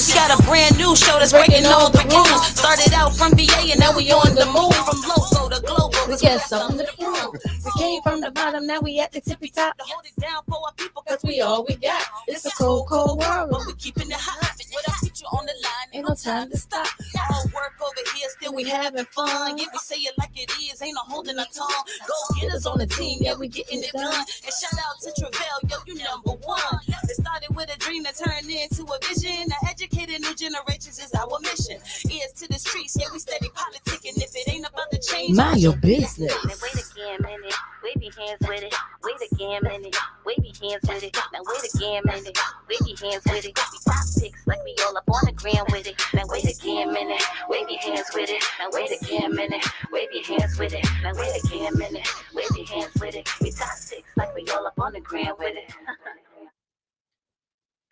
We got a brand new show that's breaking all the rules. Started out from VA and now we on the move. From local to global, we got something to prove. We came from the bottom, now we at the tippy top. To hold it down for our people, cause we all we got. It's a cold, cold world, but we keeping it hot. With our future on the line, ain't no time to stop. All work over here, still we having fun. Yeah, we say it like it is, ain't no holding our tongue. Go get us on the team, yeah, we getting it done. And shout out to Travell, yo, you number one. It started with a dream that turned into a vision. To educate new generations is our mission. Ears to the streets, yeah, we steady politicking. If it ain't about the change, mind your business. Wait again, minute. Wave your hands with it. Wait again, minute. Wave your hands with it. Now wait again, minute. Wave your hands with it. We top picks like we all up on the gram with it. Now wait again, minute. Wave your hands with it. Now wait again, minute. Wave your hands with it. Now wait again, minute. Wave your hands with it. We top picks like we all up on the gram with it.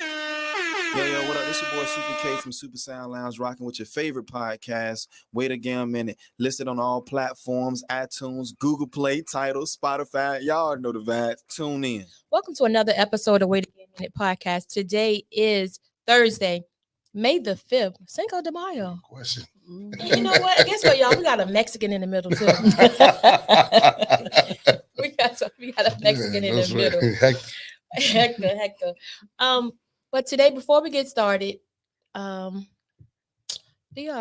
Yo, what up? This your boy Super K from Super Sound Lounge, rocking with your favorite podcast, Wait Again a Minute, listed on all platforms, iTunes, Google Play, Tidal, Spotify. Y'all know the vibes. Tune in. Welcome to another episode of Wait Again a Minute podcast. Today is Thursday, May the 5th, Cinco de Mayo. Question. You know what? Guess what, y'all? We got a Mexican in the middle, too. we got a Mexican in the middle. Hector. But today, before we get started, DR,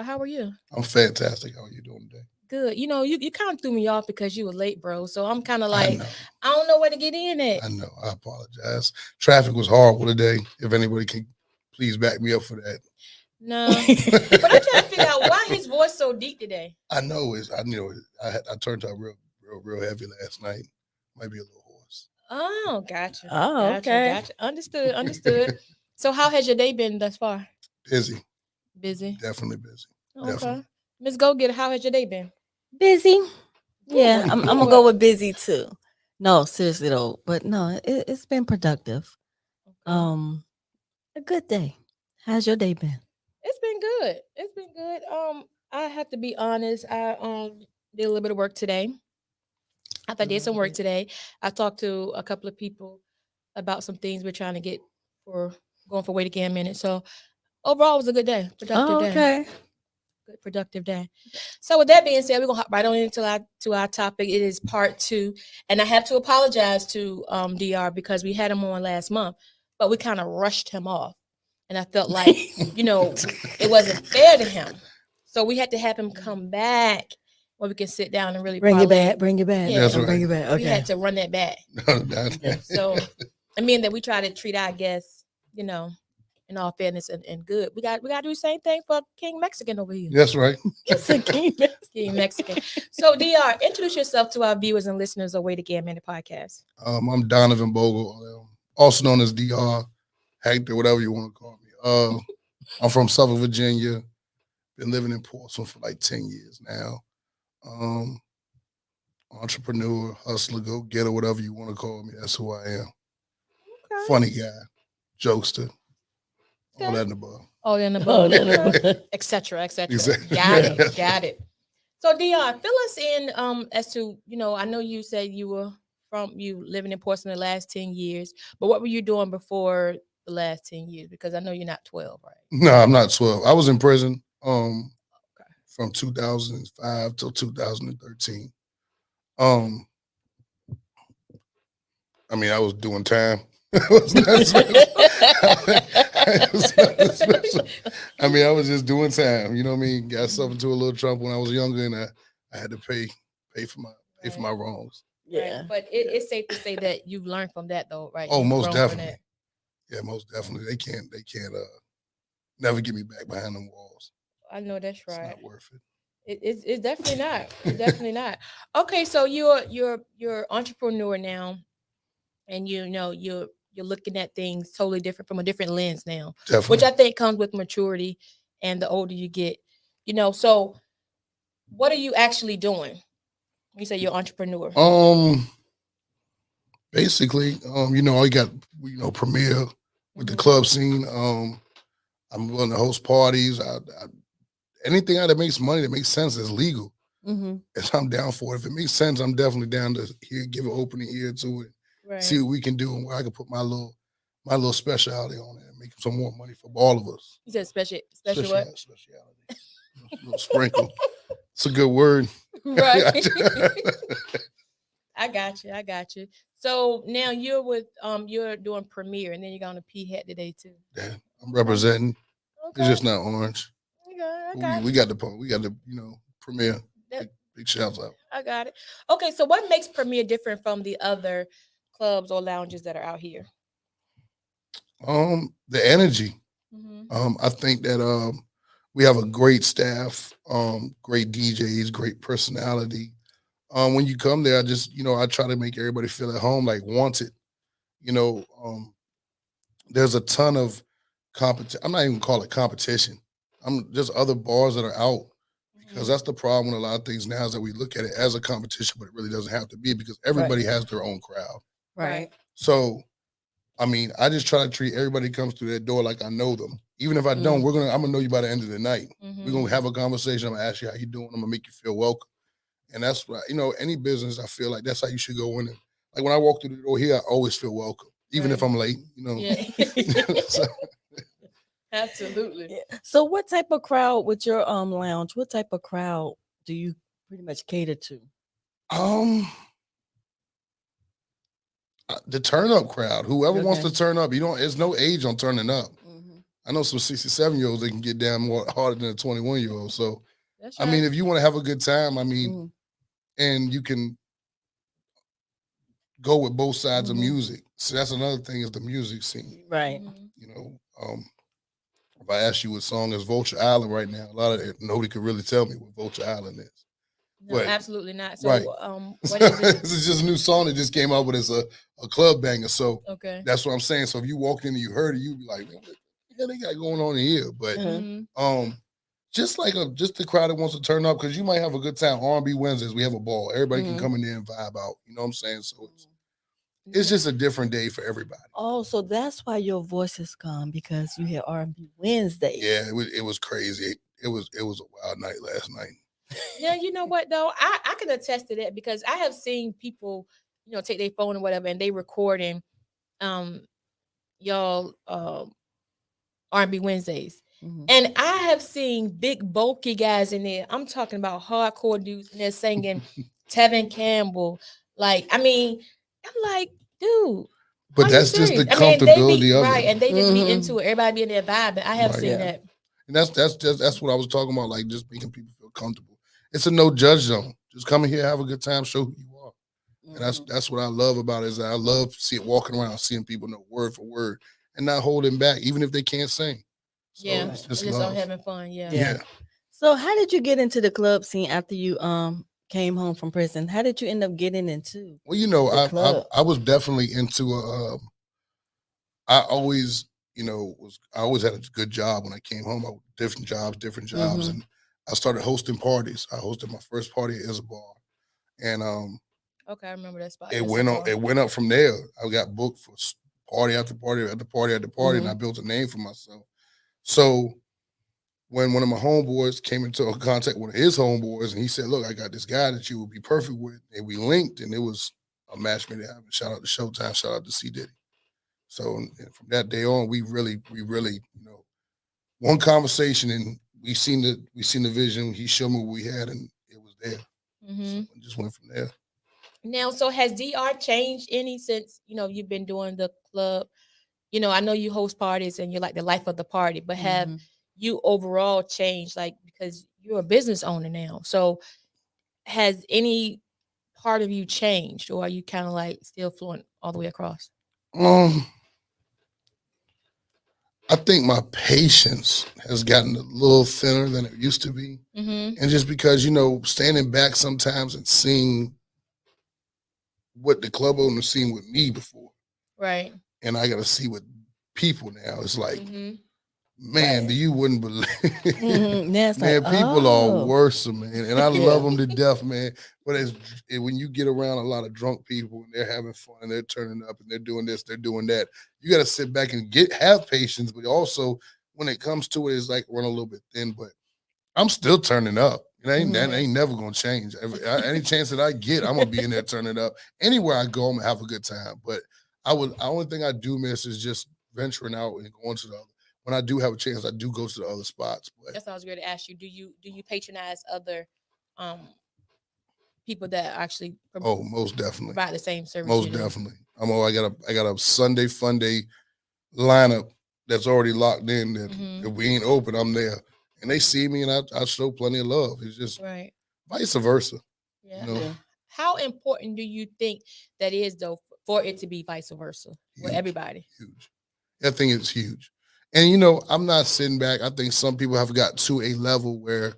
how are you? I'm fantastic. How are you doing today? Good. You know, you kind of threw me off because you were late, bro. So I'm kind of like, I don't know where to get in at. I know. I apologize. Traffic was horrible today. If anybody can please back me up for that. No. But I'm trying to figure out why his voice so deep today. I turned out real heavy last night. Might be a little hoarse. Oh, gotcha. Oh, okay. Gotcha. Understood. So how has your day been thus far? Busy. Okay. Definitely busy. Definitely. Ms. Go Getter, how has your day been? Busy. Yeah, I'm gonna go with busy too. No, seriously though, but no, it's been productive. A good day. How's your day been? It's been good. I have to be honest. I did a little bit of work today. I did some work today. I talked to a couple of people about some things we're trying to get for going for Wait Again a Minute. So overall, it was a good day. Productive day. Okay. Good productive day. So with that being said, we're gonna hop right on into our topic. It is part 2, and I have to apologize to DR because we had him on last month, but we kind of rushed him off, and I felt like it wasn't fair to him. So we had to have him come back where we can sit down and really bring it back. Yeah, That's right. Bring it back. Okay. We had to run that back. So I mean that we try to treat our guests, in all fairness and good. We got to do the same thing for King Mexican over here. That's right. It's a King Mexican. So DR, introduce yourself to our viewers and listeners of Wait Again Minute podcast. I'm Donovan Bogle, also known as DR, Hector, whatever you want to call me. I'm from Suffolk, Virginia. Been living in Portsmouth for like 10 years now. Entrepreneur, hustler, go getter, whatever you want to call me. That's who I am. Okay. Funny guy, jokester, all that and above. etc. Exactly. Got it. So DR, fill us in as to, I know you said you living in Portsmouth the last 10 years, but what were you doing before the last 10 years? Because I know you're not 12, right? No, I'm not 12. I was in prison from 2005 till 2013. I was doing time. It was not special. I was just doing time. You know what I mean? Got myself into a little trouble when I was younger, and I had to pay for my wrongs. Yeah, right. But it's safe to say that you've learned from that, though, right? Oh, most definitely. Yeah, most definitely. They can't never get me back behind them walls. I know that's right. It's not worth it. It's definitely not. It's definitely not. Okay, so you're entrepreneur now, and you're looking at things totally different from a different lens now, definitely. Which I think comes with maturity and the older you get. So what are you actually doing when you say you're an entrepreneur? Basically, I got Premier with the club scene. I'm willing to host parties. Anything that makes money, that makes sense, is legal. If I'm down for it. If it makes sense, I'm definitely down to give an opening ear to it. Right. See what we can do and where I can put my little speciality on it and make some more money for all of us. You said special what? Speciality. A little sprinkle. It's a good word. Right. I got you. So now you're with you're doing Premiere, and then you're going to P Hat today too. Yeah, I'm representing. Okay. It's just not orange. Okay. We got the Premiere. Big shouts out. I got it. Okay, so what makes Premiere different from the other clubs or lounges that are out here? The energy. I think that we have a great staff, great DJs, great personality. When you come there, I try to make everybody feel at home, like wanted. There's a ton of competition. I'm not even call it competition. I'm just other bars that are out. Because that's the problem with a lot of things now is that we look at it as a competition, but it really doesn't have to be because everybody has their own crowd. Right. So, I mean, I just try to treat everybody who comes through that door like I know them. Even if I don't, I'm gonna know you by the end of the night. We're gonna have a conversation. I'm gonna ask you how you doing. I'm gonna make you feel welcome. And that's what any business, I feel like that's how you should go in. Like when I walk through the door here, I always feel welcome, even if I'm late. Yeah. So, Absolutely. Yeah. So what type of crowd with your lounge? What type of crowd do you pretty much cater to? The turn up crowd. Whoever wants to turn up, there's no age on turning up. I know some 67-year-olds that can get down more harder than a 21-year-old. So that's right. I mean, if you want to have a good time, I mean, and you can go with both sides of music. So that's another thing is the music scene. Right. If I ask you what song is Vulture Island right now, a lot of it, nobody could really tell me what Vulture Island is. No, absolutely not. So, right. What is it? This is just a new song that just came out, but it's a club banger. So that's what I'm saying. So if you walked in and you heard it, you'd be like, man, what the hell they got going on in here? But just the crowd that wants to turn up, because you might have a good time. R&B Wednesdays, we have a ball. Everybody can come in there and vibe out. You know what I'm saying? So it's just a different day for everybody. Oh, so that's why your voice is gone, because you had R&B Wednesdays. Yeah, it was crazy. It was a wild night last night. Yeah, you know what though? I can attest to that because I have seen people, take their phone or whatever and they recording y'all R&B Wednesdays. And I have seen big bulky guys in there. I'm talking about hardcore dudes and they're singing Tevin Campbell. Like, I mean, I'm like, dude. But that's just the comfortability of it. And they just be into it. Everybody be in their vibe. I have seen that. And that's what I was talking about, like just making people feel comfortable. It's a no judge zone. Just come in here, have a good time, show who you are. And that's what I love about it, is that I love walking around, seeing people know word for word and not holding back, even if they can't sing. So it's just all having fun. Yeah. So how did you get into the club scene after you came home from prison? How did you end up getting into? Well, I was definitely into I always had a good job when I came home. I different jobs, and I started hosting parties. I hosted my first party at Isabel, and I remember that spot. It went up from there. I got booked for party after party after party after party, and I built a name for myself. So when one of my homeboys came into contact with his homeboys, and he said, "Look, I got this guy that you would be perfect with," and we linked, and it was a match made in heaven. Shout out to Showtime. Shout out to C Diddy. So from that day on, we really, one conversation, and we seen the vision. He showed me what we had, and it was there. So it just went from there. Now, so has DR changed any since you've been doing the club? I know you host parties and you're like the life of the party, but have you overall changed? Like, because you're a business owner now, so has any part of you changed, or are you kind of like still fluent all the way across? I think my patience has gotten a little thinner than it used to be. And just because, standing back sometimes and seeing what the club owner's seen with me before. Right. And I got to see what people now. It's like, man, you wouldn't believe. Man, people are worse, man. And I love them to death, man. But when you get around a lot of drunk people and they're having fun and they're turning up and they're doing this, they're doing that, you got to sit back and have patience. But also, when it comes to it, it's like run a little bit thin. But I'm still turning up. That ain't never going to change. Any chance that I get, I'm going to be in there turning up. Anywhere I go, I'm going to have a good time. But the only thing I do miss is just venturing out and going to the other. When I do have a chance, I do go to the other spots. But That's what I was going to ask you. Do you patronize other people that actually most definitely provide the same service? Most definitely. I got a Sunday Fun Day lineup that's already locked in that if we ain't open, I'm there. And they see me and I show plenty of love. It's just vice versa. Yeah. You know? How important do you think that is, though, for it to be vice versa with everybody? Huge. I think it's huge. And, you know, I'm not sitting back. I think some people have got to a level where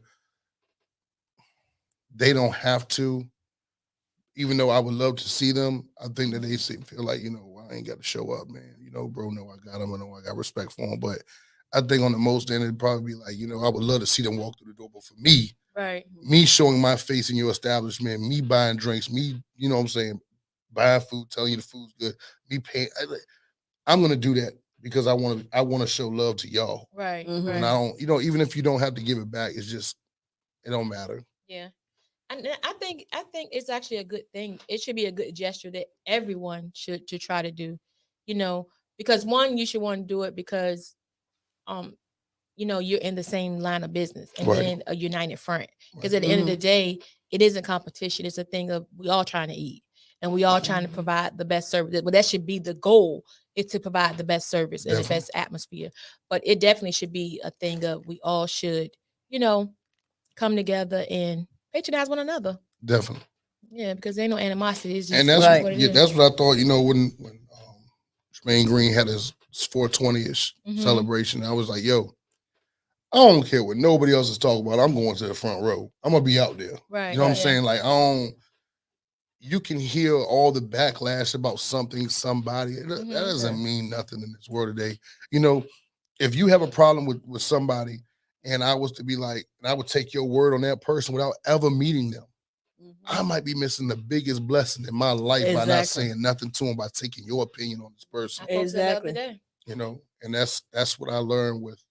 they don't have to, even though I would love to see them. I think that they feel like, you know, I ain't got to show up, man. You know, bro, no, I got him. I know I got respect for him. But I think on the most end, it'd probably be like, you know, I would love to see them walk through the door. But for me, me showing my face in your establishment, me buying drinks, me, you know what I'm saying, buying food, telling you the food's good, me paying, I'm going to do that because I want to show love to y'all. Right. And I don't, you know, even if you don't have to give it back, it's just, it don't matter. Yeah. And I think it's actually a good thing. It should be a good gesture that everyone should try to do, you know, because one, you should want to do it because, you know, you're in the same line of business and then a united front. Because at the end of the day, it isn't competition. It's a thing of we all trying to eat and we all trying to provide the best service. Well, that should be the goal, is to provide the best service and the best atmosphere. But it definitely should be a thing of we all should, you know, come together and patronize one another. Definitely. Yeah, because there ain't no animosity. It's just and that's what that's what I thought. You know, when Jermaine Green had his 420-ish celebration, I was like, yo, I don't care what nobody else is talking about. I'm going to the front row. I'm gonna be out there. Right. You know what I'm saying? Like, you can hear all the backlash about something, somebody. That doesn't mean nothing in this world today. You know, if you have a problem with somebody, and I was to be like, and I would take your word on that person without ever meeting them, I might be missing the biggest blessing in my life by not saying nothing to them, by taking your opinion on this person. Exactly. You know, and that's what I learned with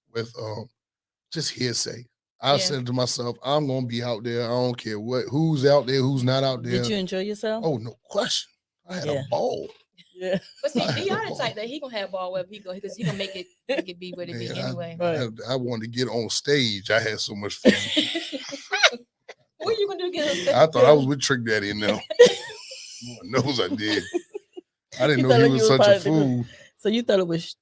just hearsay. I said to myself, I'm gonna be out there. I don't care who's out there, who's not out there. Did you enjoy yourself? Oh, no question. I had a ball. Yeah. But see, Dion type that he gonna have ball wherever he go because he gonna make it be what it be anyway. I wanted to get on stage. I had so much fun. What are you gonna do to get on stage? I thought I was with Trick Daddy and them. Lord knows I did. I didn't know he was such a fool. So you thought it was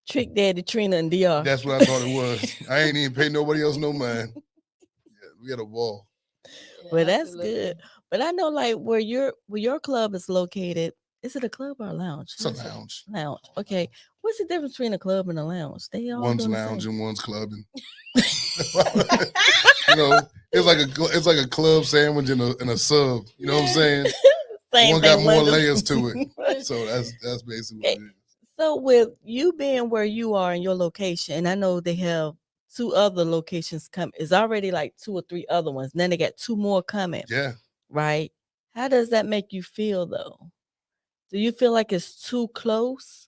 Trick Daddy, Trina, and DR. That's what I thought it was. I ain't even pay nobody else no mind. Yeah, we had a ball. Well, that's good. But I know, like, where your club is located, is it a club or a lounge? It's a lounge. Lounge. Okay. What's the difference between a club and a lounge? They all one's lounge and one's clubbing. You know, it's like a club sandwich and a sub. You know what I'm saying? One got more layers to it. So that's basically what it is. So with you being where you are in your location, and I know they have 2 other locations come, it's already like 2 or 3 other ones. And then they got 2 more coming. Yeah. Right. How does that make you feel though? Do you feel like it's too close?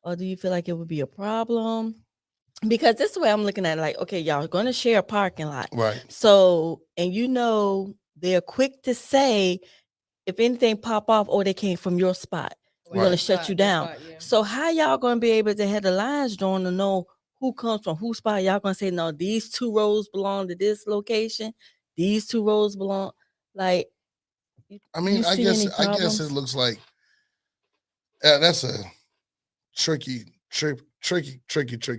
Or do you feel like it would be a problem? Because this is the way I'm looking at it. Like, okay, y'all are going to share a parking lot. Right. So, and you know, they're quick to say, if anything pop off, or they came from your spot, we're going to shut you down. So how y'all going to be able to have the lines drawn to know who comes from whose spot? Y'all going to say, no, these 2 rows belong to this location. These 2 rows belong. Like, I mean, I guess it looks like that's a tricky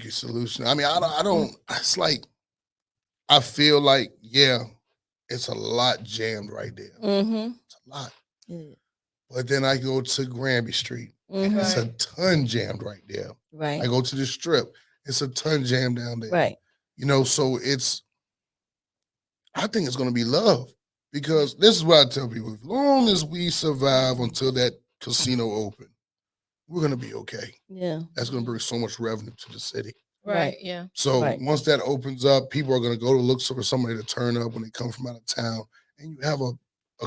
solution. I mean, I don't. It's like I feel like it's a lot jammed right there. It's a lot. Yeah. But then I go to Granby Street, and it's a ton jammed right there. Right. I go to the Strip, it's a ton jammed down there. Right. You know, so I think it's going to be love, because this is what I tell people: as long as we survive until that casino open, we're going to be okay. Yeah. That's going to bring so much revenue to the city. Right. Yeah. So once that opens up, people are going to go to look for somebody to turn up when they come from out of town, and you have a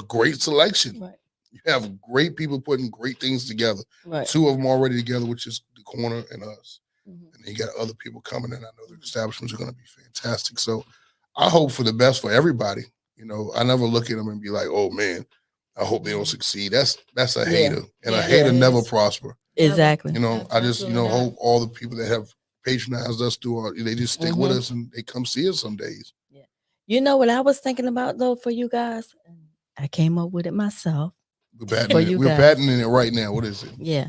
great selection. Right. You have great people putting great things together. Right. 2 of them already together, which is the corner and us. And then you got other people coming in. I know the establishments are going to be fantastic. So I hope for the best for everybody. You know, I never look at them and be like, oh man, I hope they don't succeed. That's a hater. And a hater never prosper. Exactly. You know, I just, Absolutely not. hope all the people that have patronized us they just stick with Mhm. us and they come see us some days. Yeah. You know what I was thinking about though for you guys? I came up with it myself. We're patenting it right now. What is it? Yeah.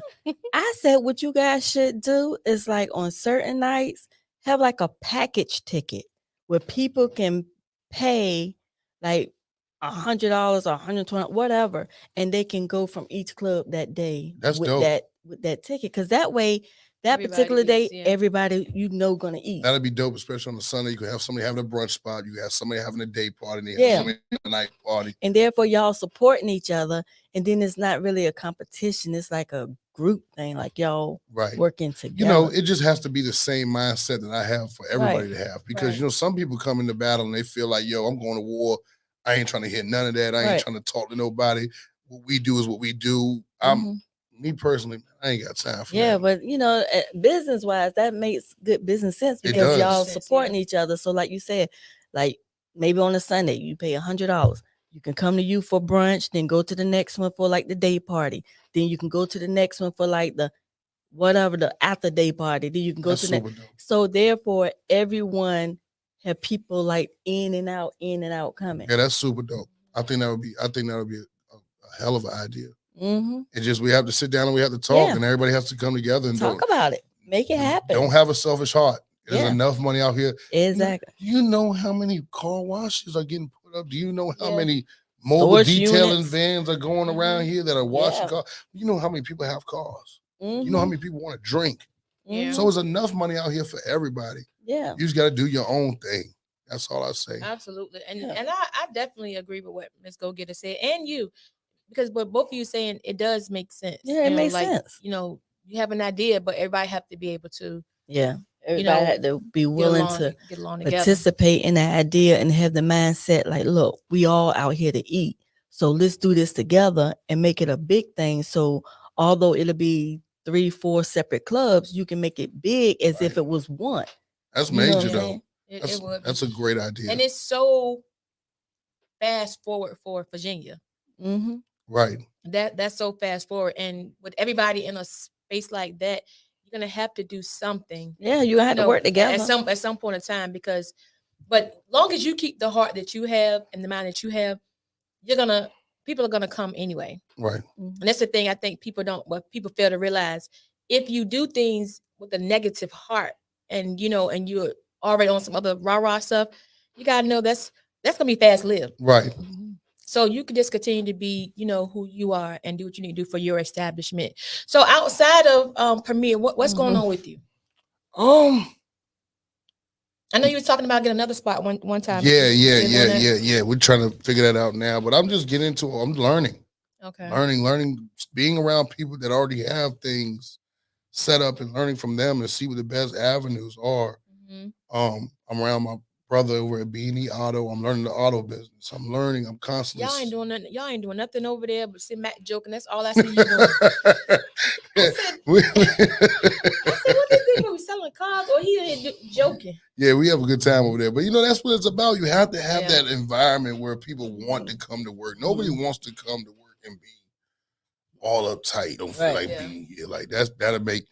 I said what you guys should do is like on certain nights, have like a package ticket where people can pay like $100 or $120, whatever, and they can go from each club that day That's with dope. that ticket. Cause that way, that Everybody particular gets, day, yeah. everybody gonna eat. That'd be dope, especially on a Sunday. You could have somebody having a brunch spot. You have somebody having a day party. And you have somebody having a night party. And therefore, y'all supporting each other. And then it's not really a competition. It's like a group thing, like y'all working together. You know, it just has to be the same mindset that I have for everybody to have. Because, you know, some people come into battle and they feel like, yo, I'm going to war. I ain't trying to hear none of that. I ain't trying to talk to nobody. What we do is what we do. Me personally, I ain't got time for that. Yeah, but you know, business wise, that makes good business sense because y'all supporting each other. So, like you said, like maybe on a Sunday you pay $100. You can come to you for brunch, then go to the next one for like the day party. Then you can go to the next one for like the whatever the after day party. Then you can go to the next. So therefore, everyone have people like in and out coming. Yeah, that's super dope. I think that would be a hell of an idea. Mm-hmm. It's just we have to sit down and we have to talk, and everybody has to come together and talk about it, make it happen. Don't have a selfish heart. There's enough money out here. Exactly. Do you know how many car washes are getting put up? Do you know how many mobile detailing vans are going around here that are washing cars? You know how many people have cars? You know how many people want to drink? So there's enough money out here for everybody. Yeah. You just got to do your own thing. That's all I say. Absolutely. And I definitely agree with what Ms. Go Getter said, and you. Because what both of you saying, it does make sense. Yeah, it makes sense. You know, you have an idea, but everybody have to be able to. Yeah, everybody had to be willing to participate in that idea and have the mindset like, look, we all out here to eat. So let's do this together and make it a big thing. So although it'll be 3-4 separate clubs, you can make it big as if it was one. That's major though. That's a great idea. And it's so fast forward for Virginia. Mm-hmm. Right. That's so fast forward, and with everybody in a space like that, you're gonna have to do something. Yeah, you have to work together at some point in time, but long as you keep the heart that you have and the mind that you have, people are gonna come anyway. Right. And that's the thing I think people fail to realize. If you do things with a negative heart, and and you're already on some other rah-rah stuff, you gotta know that's gonna be fast lived. Right. So you can just continue to be, who you are and do what you need to do for your establishment. So outside of Premier, what's going on with you? I know you were talking about getting another spot one time. Yeah. We're trying to figure that out now, but I'm just getting into it. I'm learning. Okay. Learning, being around people that already have things set up and learning from them and see what the best avenues are. Mm-hmm. I'm around my brother over at Beanie Auto. I'm learning the auto business. I'm constantly. Y'all ain't doing nothing over there but sit back joking. That's all I see you doing. I said, what is this? We selling cars or he joking? Yeah, we have a good time over there. But that's what it's about. You have to have that environment where people want to come to work. Nobody wants to come to work and be all uptight. Don't feel like being here. Like that'll make.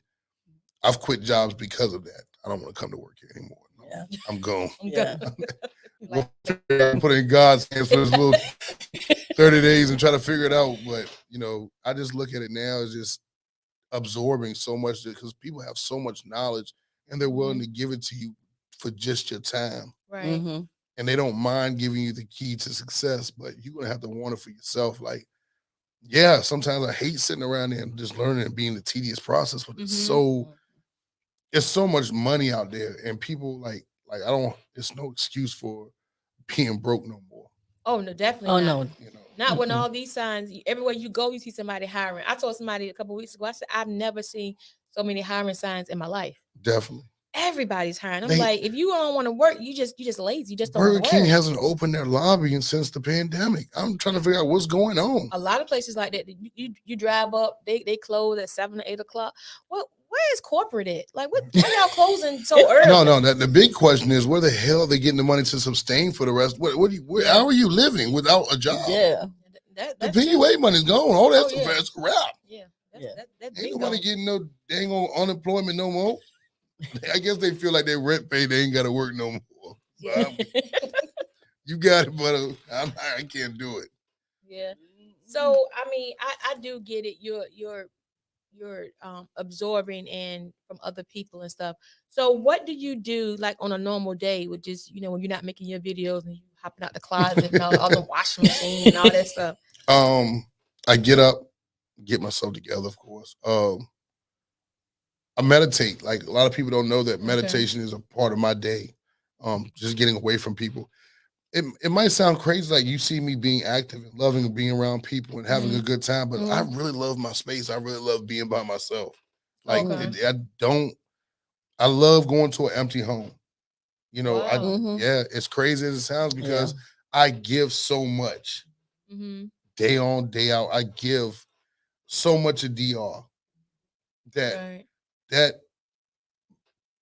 I've quit jobs because of that. I don't want to come to work here anymore. Yeah. I'm gone. Put it in God's hands for this little 30 days and try to figure it out. But, I just look at it now as just absorbing so much because people have so much knowledge and they're willing to give it to you for just your time. Right. Mm-hmm. And they don't mind giving you the key to success, but you're going to have to want it for yourself. Like, yeah, sometimes I hate sitting around there and just learning and being the tedious process, but it's so much money out there, and people it's no excuse for being broke no more. Oh no, definitely not. No. Not when all these signs, everywhere you go, you see somebody hiring. I told somebody a couple of weeks ago, I said, I've never seen so many hiring signs in my life. Definitely. Everybody's hiring. I'm like, if you don't want to work, you just lazy. You just don't Burger work. King hasn't opened their lobby since the pandemic. I'm trying to figure out what's going on. A lot of places like that, you drive up, they close at 7 or 8 o'clock. Where is corporate at? Like, why y'all closing so early? No. The big question is, where the hell are they getting the money to sustain for the rest? How are you living without a job? Yeah. The PUA money's gone. All that's a wrap. Yeah. That's Ain't bingo. nobody getting no dang on unemployment no more. I guess they feel like they rent paid. They ain't got to work no more. So you got it, but I can't do it. Yeah. So I mean, I do get it. You're absorbing and from other people and stuff. So what do you do like on a normal day with just when you're not making your videos and you hopping out the closet and all the washing machine and all that stuff? I get up, get myself together, of course. I meditate. Like a lot of people don't know that meditation is a part of my day. Just getting away from people. It might sound crazy, like you see me being active and loving being around people and having a good time, but I really love my space. I really love being by myself. Like I love going to an empty home. Wow. It's crazy as it sounds because I give so much day on, day out. I give so much of DR that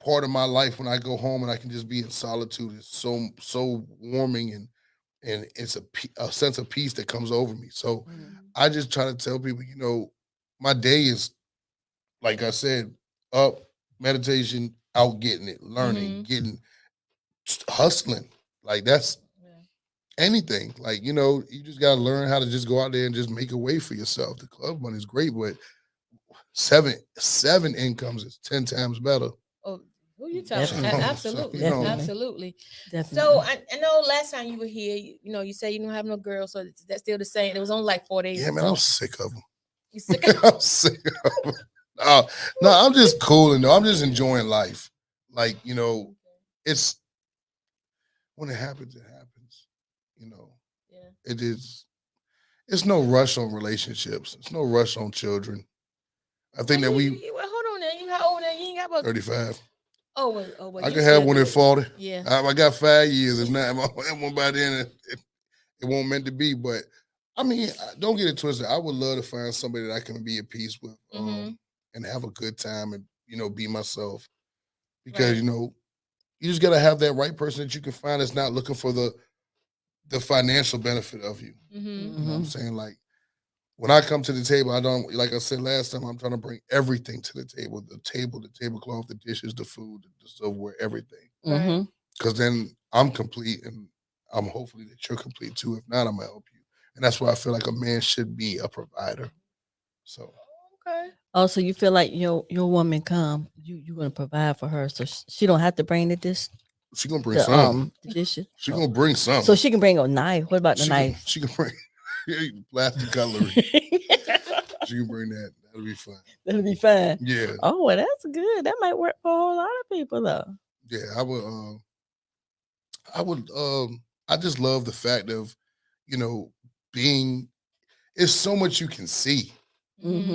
part of my life when I go home and I can just be in solitude is so warming and it's a sense of peace that comes over me. So I just try to tell people, my day is, like I said, up, meditation, out getting it, learning, getting hustling. Like that's anything. Like, you just gotta learn how to just go out there and just make a way for yourself. The club money is great, but seven incomes is 10 times better. Oh, who you talking? Absolutely, absolutely. Definitely. So I know last time you were here, you say you don't have no girl, so that's still the same. It was only like 4 days. Yeah, man, I'm sick of them. You sick of I'm sick of them. No, I'm just cooling though. I'm just enjoying life. Like, it's when it happens, it happens. It is. It's no rush on relationships. It's no rush on children. I think that we. Well, hold on now. You how old now? You ain't got about 35. Oh, well, I could have one at 40. Yeah. I got 5 years. If not, if I have one by then, it won't meant to be. But I mean, don't get it twisted. I would love to find somebody that I can be at peace with and have a good time and, be myself. Because, you just got to have that right person that you can find that's not looking for the financial benefit of you. You know what I'm saying? Like, when I come to the table, I don't, like I said last time, I'm trying to bring everything to the table, the tablecloth, the dishes, the food, the silverware, everything. Because then I'm complete and I'm hopefully that you're complete too. If not, I'm going to help you. And that's why I feel like a man should be a provider. So. Okay. Oh, so you feel like your woman come, you're going to provide for her so she don't have to bring the dish? She going to bring some. The dishes? She going to bring some. So she can bring a knife. What about the knife? She can bring plastic cutlery. She can bring that. That'll be fun. That'll be fun. Yeah. Oh, well, that's good. That might work for a whole lot of people, though. Yeah, I just love the fact of, being. It's so much you can see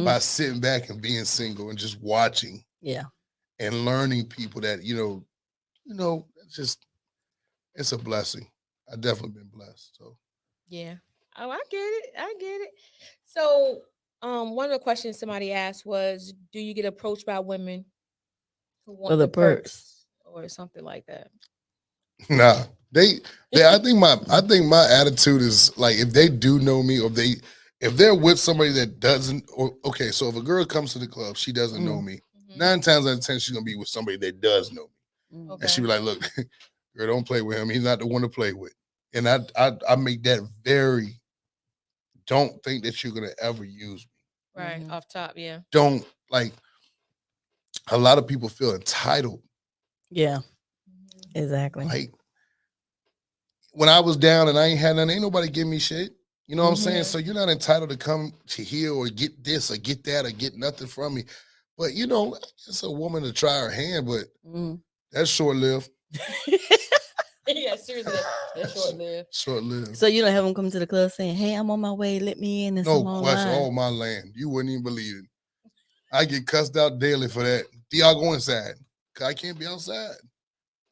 by sitting back and being single and just watching. Yeah. And learning people that it's a blessing. I've definitely been blessed. So. Yeah. Oh, I get it. So, one of the questions somebody asked was, do you get approached by women who want the perks or something like that? Nah, I think my attitude is like, if they do know me, or if they're with somebody that doesn't, so if a girl comes to the club, she doesn't know me. 9 times out of 10, she's gonna be with somebody that does know me, and she be like, "Look, girl, don't play with him. He's not the one to play with." And I make that very. Don't think that you're gonna ever use me. Right off top, yeah. Don't like. A lot of people feel entitled. Yeah, exactly. Like when I was down and I ain't had nothing, ain't nobody give me shit. You know what I'm saying? So you're not entitled to come to here or get this or get that or get nothing from me. But it's a woman to try her hand, but that's short lived. Yeah, seriously, that's short lived. Short lived. So you don't have them come to the club saying, "Hey, I'm on my way. Let me in." And no question. All my land. You wouldn't even believe it. I get cussed out daily for that. Y'all go inside. Cause I can't be outside.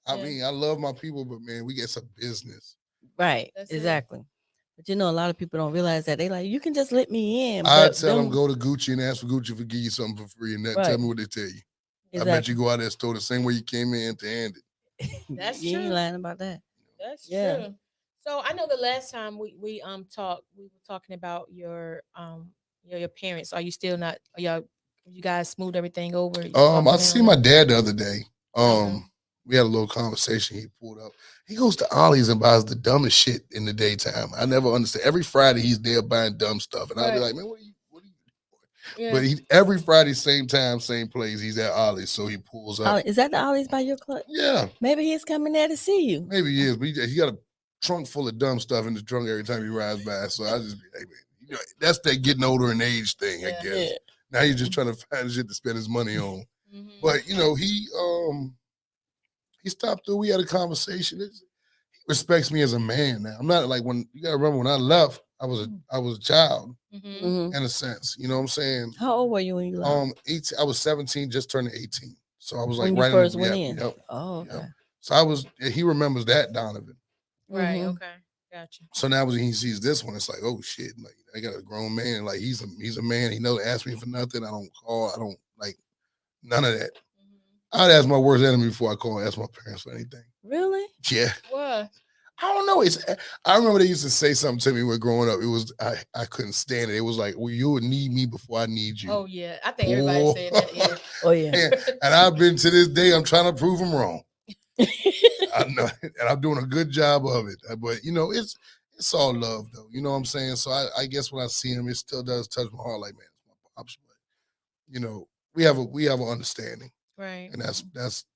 I mean, I love my people, but man, we get some business. Right. That's exactly. But a lot of people don't realize that. They like, you can just let me in. I tell them go to Gucci and ask for Gucci for give you something for free, and tell me what they tell you. Exactly. I bet you go out there and store the same way you came in to end it. That's you true. ain't lying about that. That's true. So I know the last time we talked, we were talking about your your parents? Are you still not? Are y'all? You guys smoothed everything over? I see my dad the other day. We had a little conversation. He pulled up. He goes to Ollie's and buys the dumbest shit in the daytime. I never understand. Every Friday he's there buying dumb stuff, and I'll be like, man, what are you doing? But every Friday, same time, same place. He's at Ollie's, so he pulls up. Is that the Ollie's by your club? Yeah, maybe he's coming there to see you. maybe he is, but he got a trunk full of dumb stuff in the trunk every time he rides by. So I just be like, man, that's that getting older in age thing, I guess. Yeah. Now he's just trying to find shit to spend his money on. But he stopped through. We had a conversation. He respects me as a man now. I'm not like when you gotta remember when I left, I was a child in a sense. You know what I'm saying? How old were you when you left? 18. I was 17, just turning 18. So I was like when right you first went in. in. Oh, okay. So he remembers that Donovan. Right. Okay. Gotcha. So now when he sees this one, it's like, oh shit! Like I got a grown man. Like he's a man. He never asked me for nothing. I don't call. I don't like none of that. I'd ask my worst enemy before I call and ask my parents for anything. Really? Yeah. What? I don't know. I remember they used to say something to me when growing up. It was I couldn't stand it. It was like, well, you would need me before I need you. Oh yeah, I think everybody said that. Yeah. Oh yeah. And I've been to this day. I'm trying to prove them wrong. I know, and I'm doing a good job of it. But it's all love though. You know what I'm saying? So I guess when I see him, it still does touch my heart. Like, man, it's my pops. But we have an understanding. Right. And that's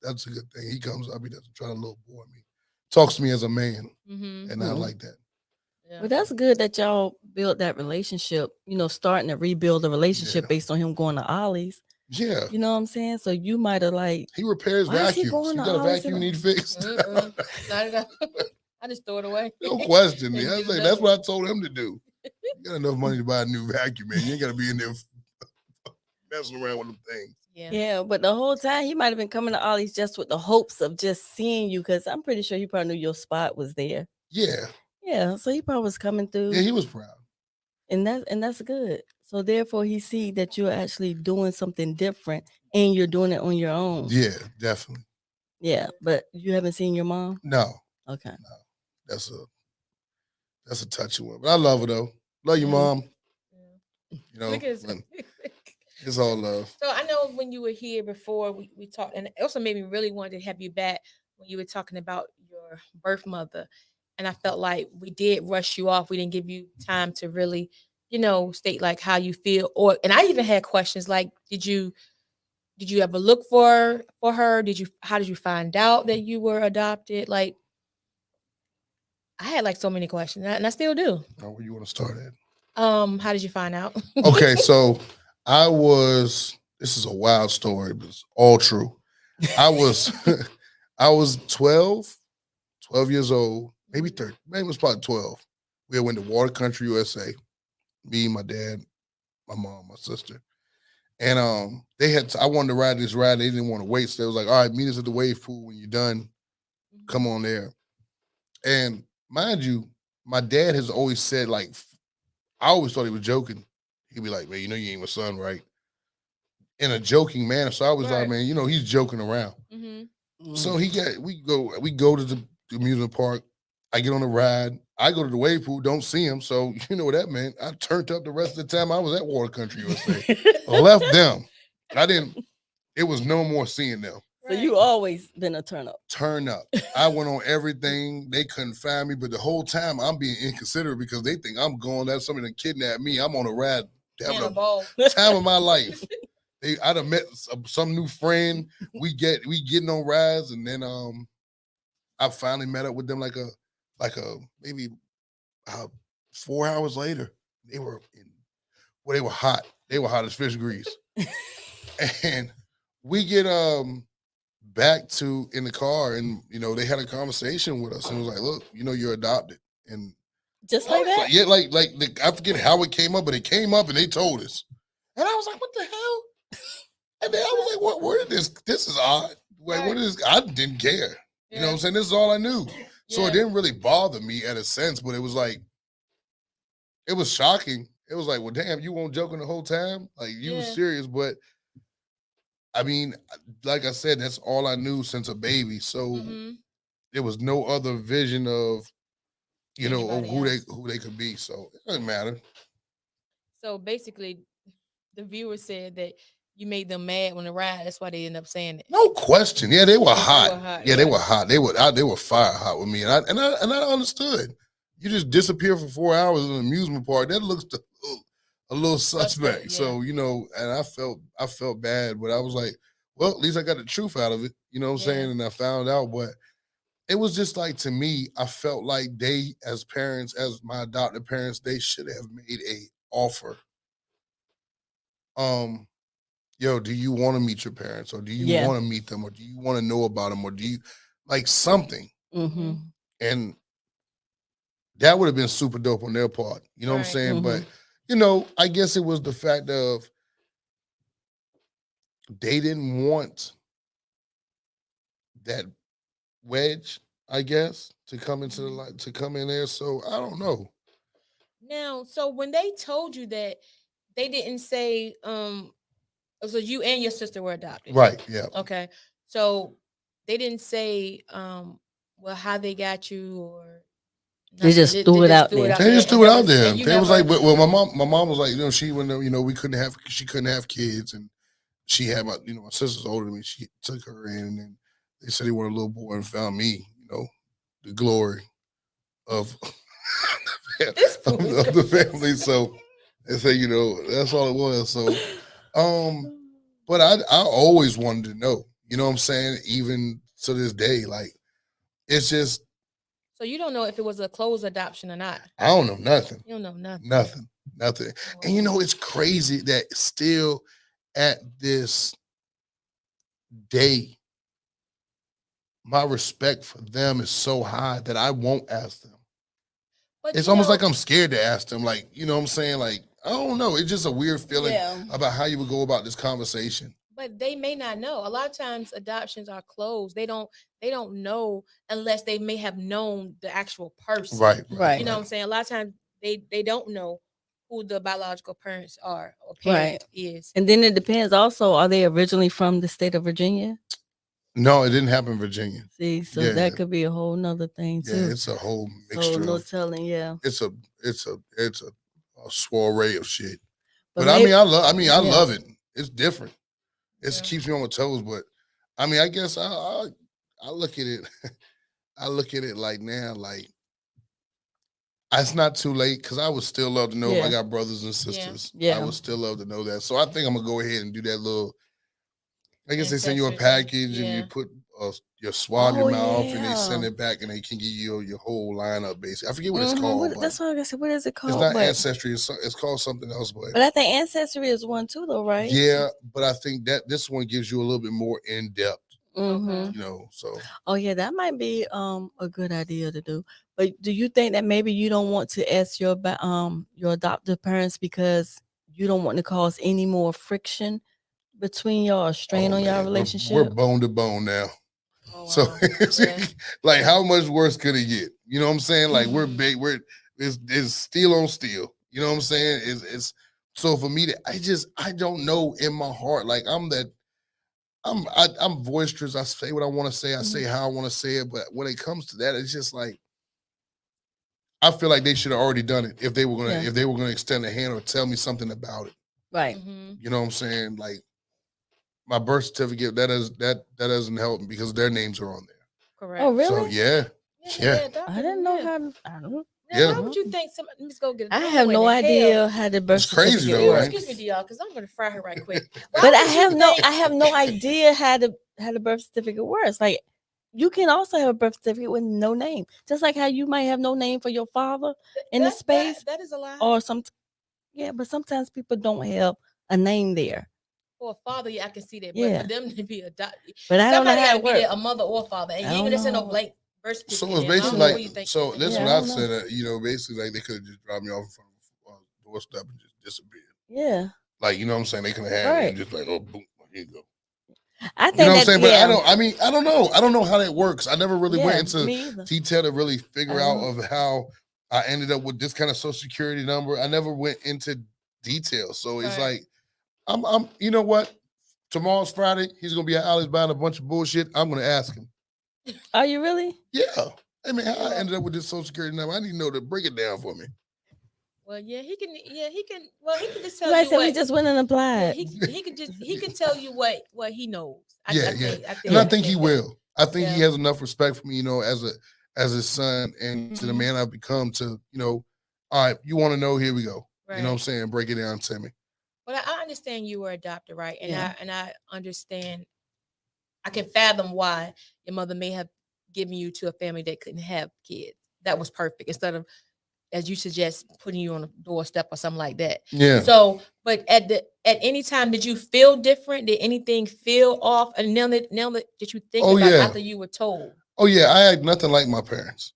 a good thing. He comes up, he doesn't try to little boy me. Talks to me as a man. And I like that. Yeah. Well, that's good that y'all built that relationship, starting to rebuild the relationship based on him going to Ollie's. Yeah. You know what I'm saying? So you might have he repairs vacuums. He got a vacuum you need fixed. Not at all. I just throw it away. No question. I was like, that's what I told him to do. You got enough money to buy a new vacuum, man. You ain't gotta be in there messing around with them things. Yeah, but the whole time he might have been coming to Ollie's just with the hopes of just seeing you, because I'm pretty sure he probably knew your spot was there. Yeah. Yeah, so he probably was coming through. Yeah, he was proud. And that's good. So therefore he see that you're actually doing something different and you're doing it on your own. Yeah, definitely. Yeah, but you haven't seen your mom? No. Okay. No. That's a touchy one. But I love her though. Love you, Mom. It's all love. So I know when you were here before, we talked, and it also made me really want to have you back when you were talking about your birth mother. And I felt like we did rush you off. We didn't give you time to really, state like how you feel. And I even had questions like, did you ever look for her? How did you find out that you were adopted? Like, I had like so many questions, and I still do. Where you want to start at? How did you find out? Okay, so this is a wild story, but it's all true. I was 12 years old, maybe 30, maybe it was probably 12. We went to Water Country, USA. Me, my dad, my mom, my sister. And I wanted to ride this ride. They didn't want to wait. So they was like, all right, meet us at the wave pool when you're done. Come on there. And mind you, my dad has always said, like, I always thought he was joking. He'd be like, man, you ain't my son, right? In a joking manner. So I was like, man, he's joking around. So we go to the amusement park. I get on the ride. I go to the wave pool, don't see him. So you know what that meant. I turned up the rest of the time I was at Water Country USA. Left them. It was no more seeing them. So you always been a turn up. Turn up. I went on everything. They couldn't find me, but the whole time I'm being inconsiderate because they think I'm going. That's somebody that kidnapped me. I'm on a ride, having a time of my life. I'd have met some new friend. We getting on rides, and then I finally met up with them like a maybe 4 hours later. They were hot. They were hot as fish grease. And we get back to in the car, and they had a conversation with us and was like, look, you're adopted. And just like that? Yeah, like I forget how it came up, but it came up and they told us. And I was like, what the hell? And then I was like, what is this? This is odd. Like, what is this? I didn't care. You know what I'm saying? This is all I knew. So it didn't really bother me in a sense, but it was like, it was shocking. It was like, well, damn, you won't joking the whole time? Like, you was serious, but I mean, like I said, that's all I knew since a baby. So there was no other vision of, of who they could be. So it doesn't matter. So basically, the viewer said that you made them mad on the ride. That's why they end up saying it. No question. Yeah, they were They hot. were hot, Yeah, they yeah. were hot. They were fire hot with me, and I understood. You just disappear for 4 hours in an amusement park. That looks a little suspect. Yeah. So and I felt bad, but I was like, well, at least I got the truth out of it. You know what I'm saying? And I found out, but it was just like, to me, I felt like they, as parents, as my adopted parents, they should have made a offer. Yo, do you want to meet your parents, or do you want to meet them, or do you want to know about them, or do you like something? Mm-hmm. And that would have been super dope on their part. You know what I'm saying? But I guess it was the fact of they didn't want that wedge, I guess, to come into the light, to come in there. So I don't know. Now, so when they told you that, they didn't say, so you and your sister were adopted, Right? Yeah. Okay, so they didn't say, well, how they got you, or They just threw it out there. They just threw it out there. They They was like, well, my mom was like, she when we she couldn't have kids, and she had my sister's older than me. She took her in, and then they said they wanted a little boy and found me. The glory of of the family. So they say, that's all it was. So, but I always wanted to know. You know what I'm saying? Even to this day, like, it's just. So you don't know if it was a closed adoption or not? I don't know nothing. You don't know nothing. Nothing. And it's crazy that still at this day, my respect for them is so high that I won't ask them. But it's almost like I'm scared to ask them. Like, you know what I'm saying? Like, I don't know. It's just a weird feeling about how you would go about this conversation. But they may not know. A lot of times adoptions are closed. They don't know unless they may have known the actual person. Right. You know what I'm saying? A lot of times they don't know who the biological parents are or parent is. And then it depends also, are they originally from the state of Virginia? No, it didn't happen in Virginia. See, so that could be a whole nother thing too. Yeah, it's a whole mixture. So no telling, It's a soiree of shit. But maybe, I love it. It's different. It keeps me on my toes. But I guess I look at it. I look at it like now, like it's not too late, because I would still love to know if I got brothers and sisters. I would still love to know that. So I think I'm gonna go ahead and do that little. I guess they send you a package and you put your swab your mouth and they send it back and they can give you your whole lineup. Basically, I forget what it's called. That's what I said. What is it called? It's not Ancestry. It's called something else. But I think Ancestry is one too, though, right? Yeah, but I think that this one gives you a little bit more in depth. So. Oh yeah, that might be a good idea to do. But do you think that maybe you don't want to ask your adoptive parents because you don't want to cause any more friction between y'all, or strain on y'all relationship? We're bone to bone now. Oh, wow. So like, how much worse could it get? You know what I'm saying? Like, we're big. It's steel on steel. You know what I'm saying? It's so for me I don't know in my heart. Like, I'm boisterous. I say what I want to say. I say how I want to say it. But when it comes to that, it's just like, I feel like they should have already done it if they were gonna extend a hand or tell me something about it. Right. You know what I'm saying? Like, my birth certificate, that doesn't help because their names are on there. Correct. Oh, really? So yeah. I didn't know how. I don't know. Now, how would you think let me go get it? I have no idea how the birth certificate works. Excuse me, y'all, because I'm going to fry her right quick. But I have no idea how the birth certificate works. Like, you can also have a birth certificate with no name, just like how you might have no name for your father in the space. That is a lie. Or but sometimes people don't have a name there. For a father, I can see that. But for them to be adopted, but I don't know how it works. A mother or father, and you ain't gonna send no blank birth certificate. So it's basically like, so this is what I've said. Basically, like, they could have just dropped me off in front of a doorstep and just disappeared. Yeah. Like, you know what I'm saying? They could have had it and just like, oh, boom, here you go. I think you know what I'm saying, but I don't know. I don't know how that works. I never really went into detail to really figure out of how I ended up with this kind of social security number. I never went into detail, so it's like, I'm. You know what? Tomorrow's Friday. He's gonna be at Alice buying a bunch of bullshit. I'm gonna ask him. Are you really? Yeah. I mean, how I ended up with this social security number? I need to know to break it down for me. Well, yeah, he can. Yeah, he can. Well, he can just tell Like I you said, we what. just went and Yeah, applied. he can tell you what he knows. I Yeah. think. And I think he that. will. I think he Yeah. has enough respect for me, as his son and to the Mhm. man I've become to, all right, you want to know, here we go. You know what I'm Right. saying? Break it down to me. But I understand you were adopted, right? And Yeah. I understand. I can fathom why your mother may have given you to a family that couldn't have kids. That was perfect instead of, as you suggest, putting you on a doorstep or something like that. Yeah. So, but at any time, did you feel different? Did anything feel off? And now that did you think Oh, about yeah. after you were told? Oh yeah, I act nothing like my parents.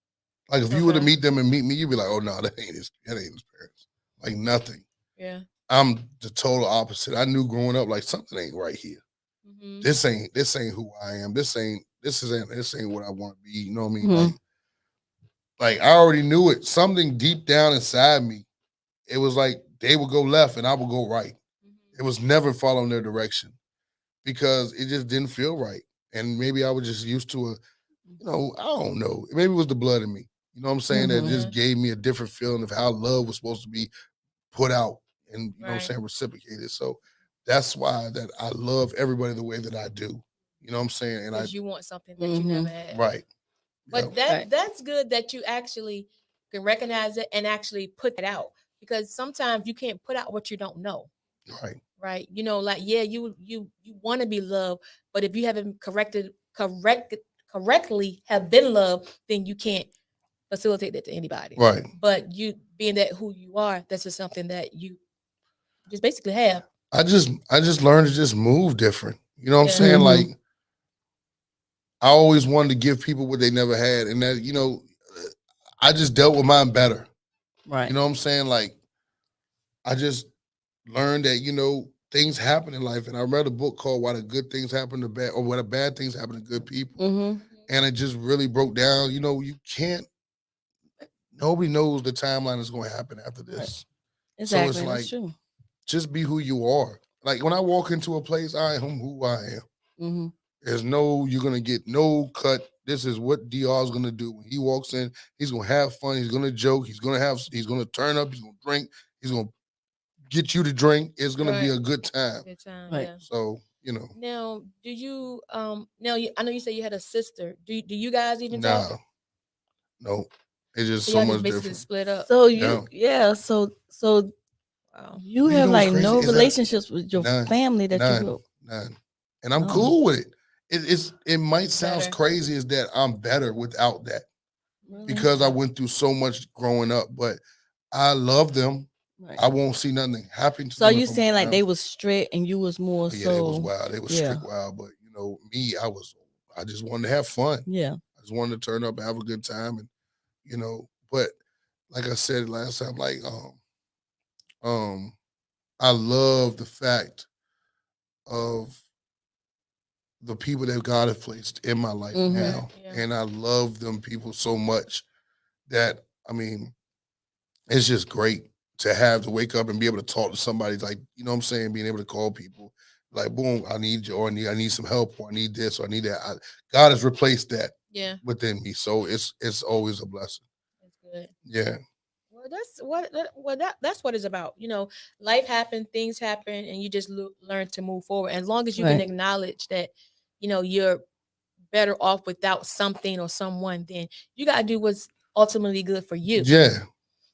Like if you were to Okay. meet them and meet me, you'd be like, oh no, that ain't his parents. Like nothing. Yeah. I'm the total opposite. I knew growing up like something ain't right here. Mm-hmm. This ain't who I am. This ain't what I want to be. You know what I mean? Mhm. Like I already knew it. Something deep down inside me, it was like they would go left and I would go right. It was never following their direction because it just didn't feel right. And maybe I was just used to I don't know. Maybe it was the blood in me. You know what I'm saying? That Mhm. just gave me a different feeling of how love was supposed to be put out and you know what I'm Right. saying, reciprocated. So that's why that I love everybody the way that I do. You know what I'm saying? And I Because you want something that you never had. right. But Yep. Right. that's good that you actually can recognize it and actually put it out, because sometimes you can't put out what you don't know. Right. Right. Like, yeah, you want to be loved, but if you haven't correctly have been loved, then you can't facilitate that to anybody. Right. But you being that who you are, that's just something that you just basically have. I just learned to just move different. You know what I'm Yeah. saying? Mhm. Like I always wanted to give people what they never had. And that, I just dealt with mine better. Right. You know what I'm saying? Like I just learned that, things happen in life. And I read a book called Why the Good Things Happen to Bad or Why the Bad Things Happen to Good People. Mhm. And it just really broke down, you can't, nobody knows the timeline is going to happen after this. So it's Exactly. like, That's true. just be who you are. Like when I walk into a place, I am who I am. Mhm. There's you're going to get no cut. This is what DR is going to do. When he walks in, he's going to have fun. He's going to joke. He's going to turn up. He's going to drink. He's going to get you to drink. It's going to be Right. a good time. Good time. Right. Yeah. So, Now, do you I know you said you had a sister. Do you guys even nah, talk? no. It's just So so y'all much just basically different. split up. So Yeah. so Wow. you Well, have what's like crazy no is that relationships with your none, family that you grew up. none. And I'm Oh. cool with it. It might It's sound better. crazy as that I'm better without that Really? because I went through so much growing up, but I love them. Right. I won't see nothing happen to So are them you if I'm saying like around. they was strict and you was more Oh, yeah, they was so wild. They was yeah. strict wild, but me, I just wanted to have fun. Yeah. I just wanted to turn up and have a good time, and but like I said last time, like I love the fact of the people that God has placed in my life Mhm. now, Yeah. and I love them people so much that it's just great to have to wake up and be able to talk to somebody, like, you know what I'm saying, being able to call people like, boom, I need you, or I need some help, or I need this, or I need that. God has replaced that Yeah. within me, so it's always a blessing. That's good. Yeah, Well, that's what it's about. Life happens, things happen, and you just learn to move forward. As long as you can Right. acknowledge that, you're better off without something or someone, then you gotta do what's ultimately good for you. yeah,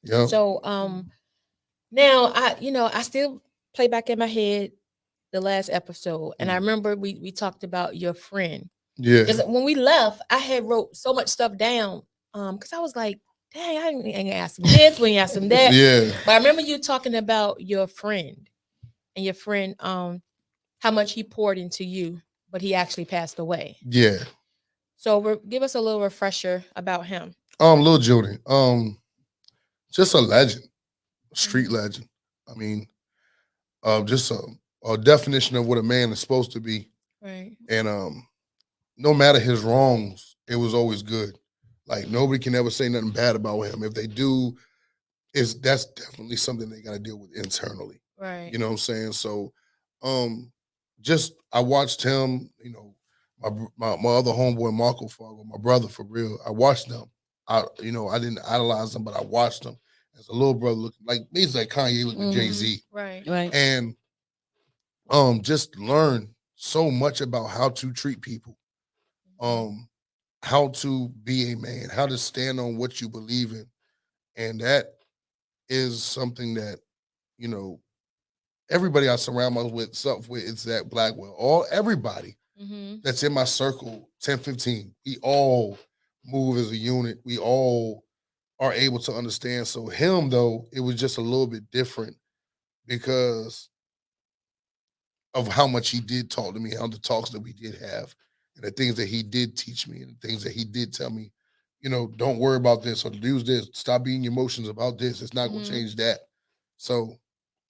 yeah, So, now I still play back in my head the last episode, and I remember we talked about your friend. yeah, Because when we left, I had wrote so much stuff down. Because I was like, dang, I ain't ask him this, we ain't ask him that. yeah, But I remember you talking about your friend and your friend, how much he poured into you, but he actually passed away. yeah. So give us a little refresher about him. Lil Judy, just a legend, a street Mhm. legend. I mean, just a definition of what a man is supposed to be, Right. and no matter his wrongs, it was always good. Like nobody can ever say nothing bad about him. If they do, that's definitely something they got to deal with internally. Right. You know what I'm saying? So, just I watched him. My other homeboy Marco Fargo, my brother for real. I watched them. I didn't idolize them, but I watched them, as a little brother, looking like basically like Kanye looking at Jay-Z. Right. And just learn so much about how to treat people, how to be a man, how to stand on what you believe in. And that is something that, you know, everybody I surround myself with is that Blackwell. Everybody that's in my circle, 10, 15, we all move as a unit. We all are able to understand. So him, though, it was just a little bit different because of how much he did talk to me, how the talks that we did have, and the things that he did teach me, and the things that he did tell me, you know, don't worry about this or use this. Stop being emotions about this. It's not going to change that. So,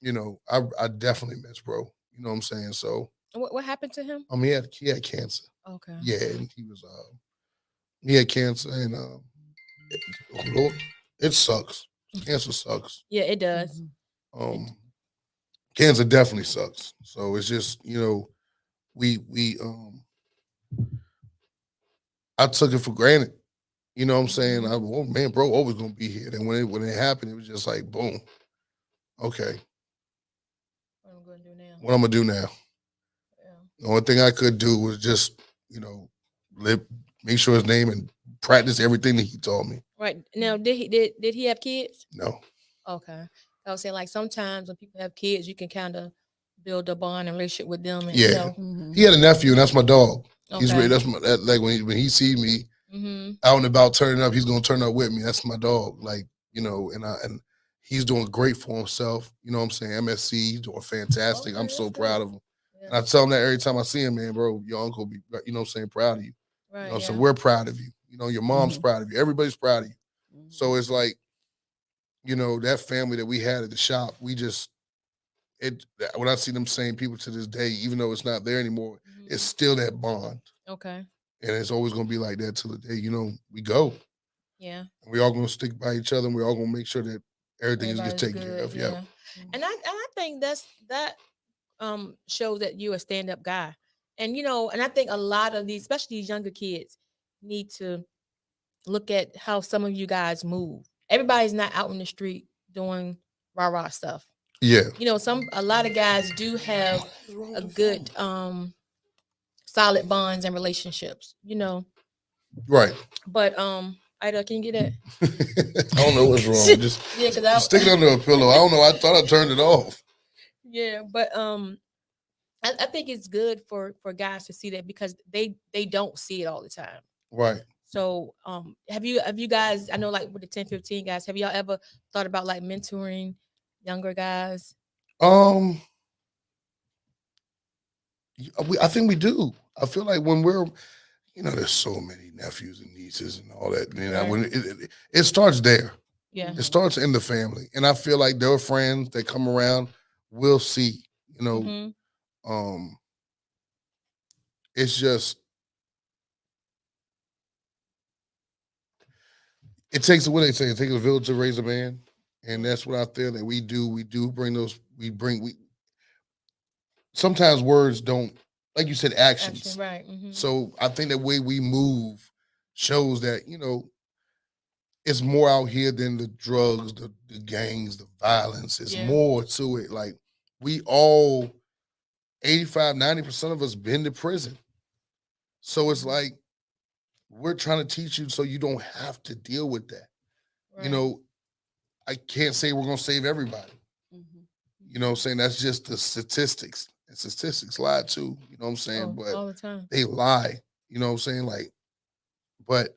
you know, I definitely miss bro. You know what I'm saying? So what happened to him? He had cancer. Okay. Yeah, and he had cancer, and Lord, it sucks. Cancer sucks. Yeah, it does. Cancer definitely sucks. So it's just, you know, I took it for granted. You know what I'm saying? Oh man, bro, always gonna be here. And when it happened, it was just like boom. Okay. What I'm gonna do now? Yeah. The only thing I could do was just, you know, make sure his name and practice everything that he taught me. Right. Now, did he have kids? No. Okay. I was saying, like, sometimes when people have kids, you can kind of build a bond and relationship with them. And, yeah. You know. He had a nephew, and that's my dog. Okay. He's really, like when he see me out and about turning up, he's gonna turn up with me. That's my dog. Like, you know, and he's doing great for himself. You know what I'm saying? MSC, he's doing fantastic. I'm so proud of him. Yeah. And I tell him that every time I see him, man, bro, your uncle be, you know what I'm saying, proud of you. Right. You know, so we're proud of you. You know, your mom's proud of you. Everybody's proud of you. So it's like, you know, that family that we had at the shop, when I see them same people to this day, even though it's not there anymore, it's still that bond. Okay. And it's always going to be like that till the day, you know, we go. Yeah. And we all going to stick by each other, and we're all going to make sure that everything is just taken care of. Yeah. And I think that shows that you're a stand-up guy. And, you know, and I think a lot of these, especially these younger kids, need to look at how some of you guys move. Everybody's not out in the street doing rah-rah stuff. Yeah. You know, a lot of guys do have a good solid bonds and relationships, you know. Right. But Ida, can you get that? I don't know what's wrong. Just stick it under a pillow. I don't know. I thought I turned it off. Yeah, but I think it's good for guys to see that because they don't see it all the time. Right. So have you guys, I know like with the 10, 15 guys, have y'all ever thought about like mentoring younger guys? I think we do. I feel like when we're, you know, there's so many nephews and nieces and all that. You know, when it starts there. Yeah. It starts in the family. And I feel like their friends that come around will see, you know, it's just, it takes what they say. It takes a village to raise a man. And that's what I feel that we do. We do bring those, sometimes words don't, like you said, actions. Right. So I think the way we move shows that, you know, it's more out here than the drugs, the gangs, the violence. It's more to it. Like we all, 85, 90% of us been to prison. So it's like, we're trying to teach you so you don't have to deal with that. Right. You know, I can't say we're going to save everybody. You know what I'm saying? That's just the statistics. And statistics lie too. You know what I'm saying? But all the time. They lie. You know what I'm saying? Like, but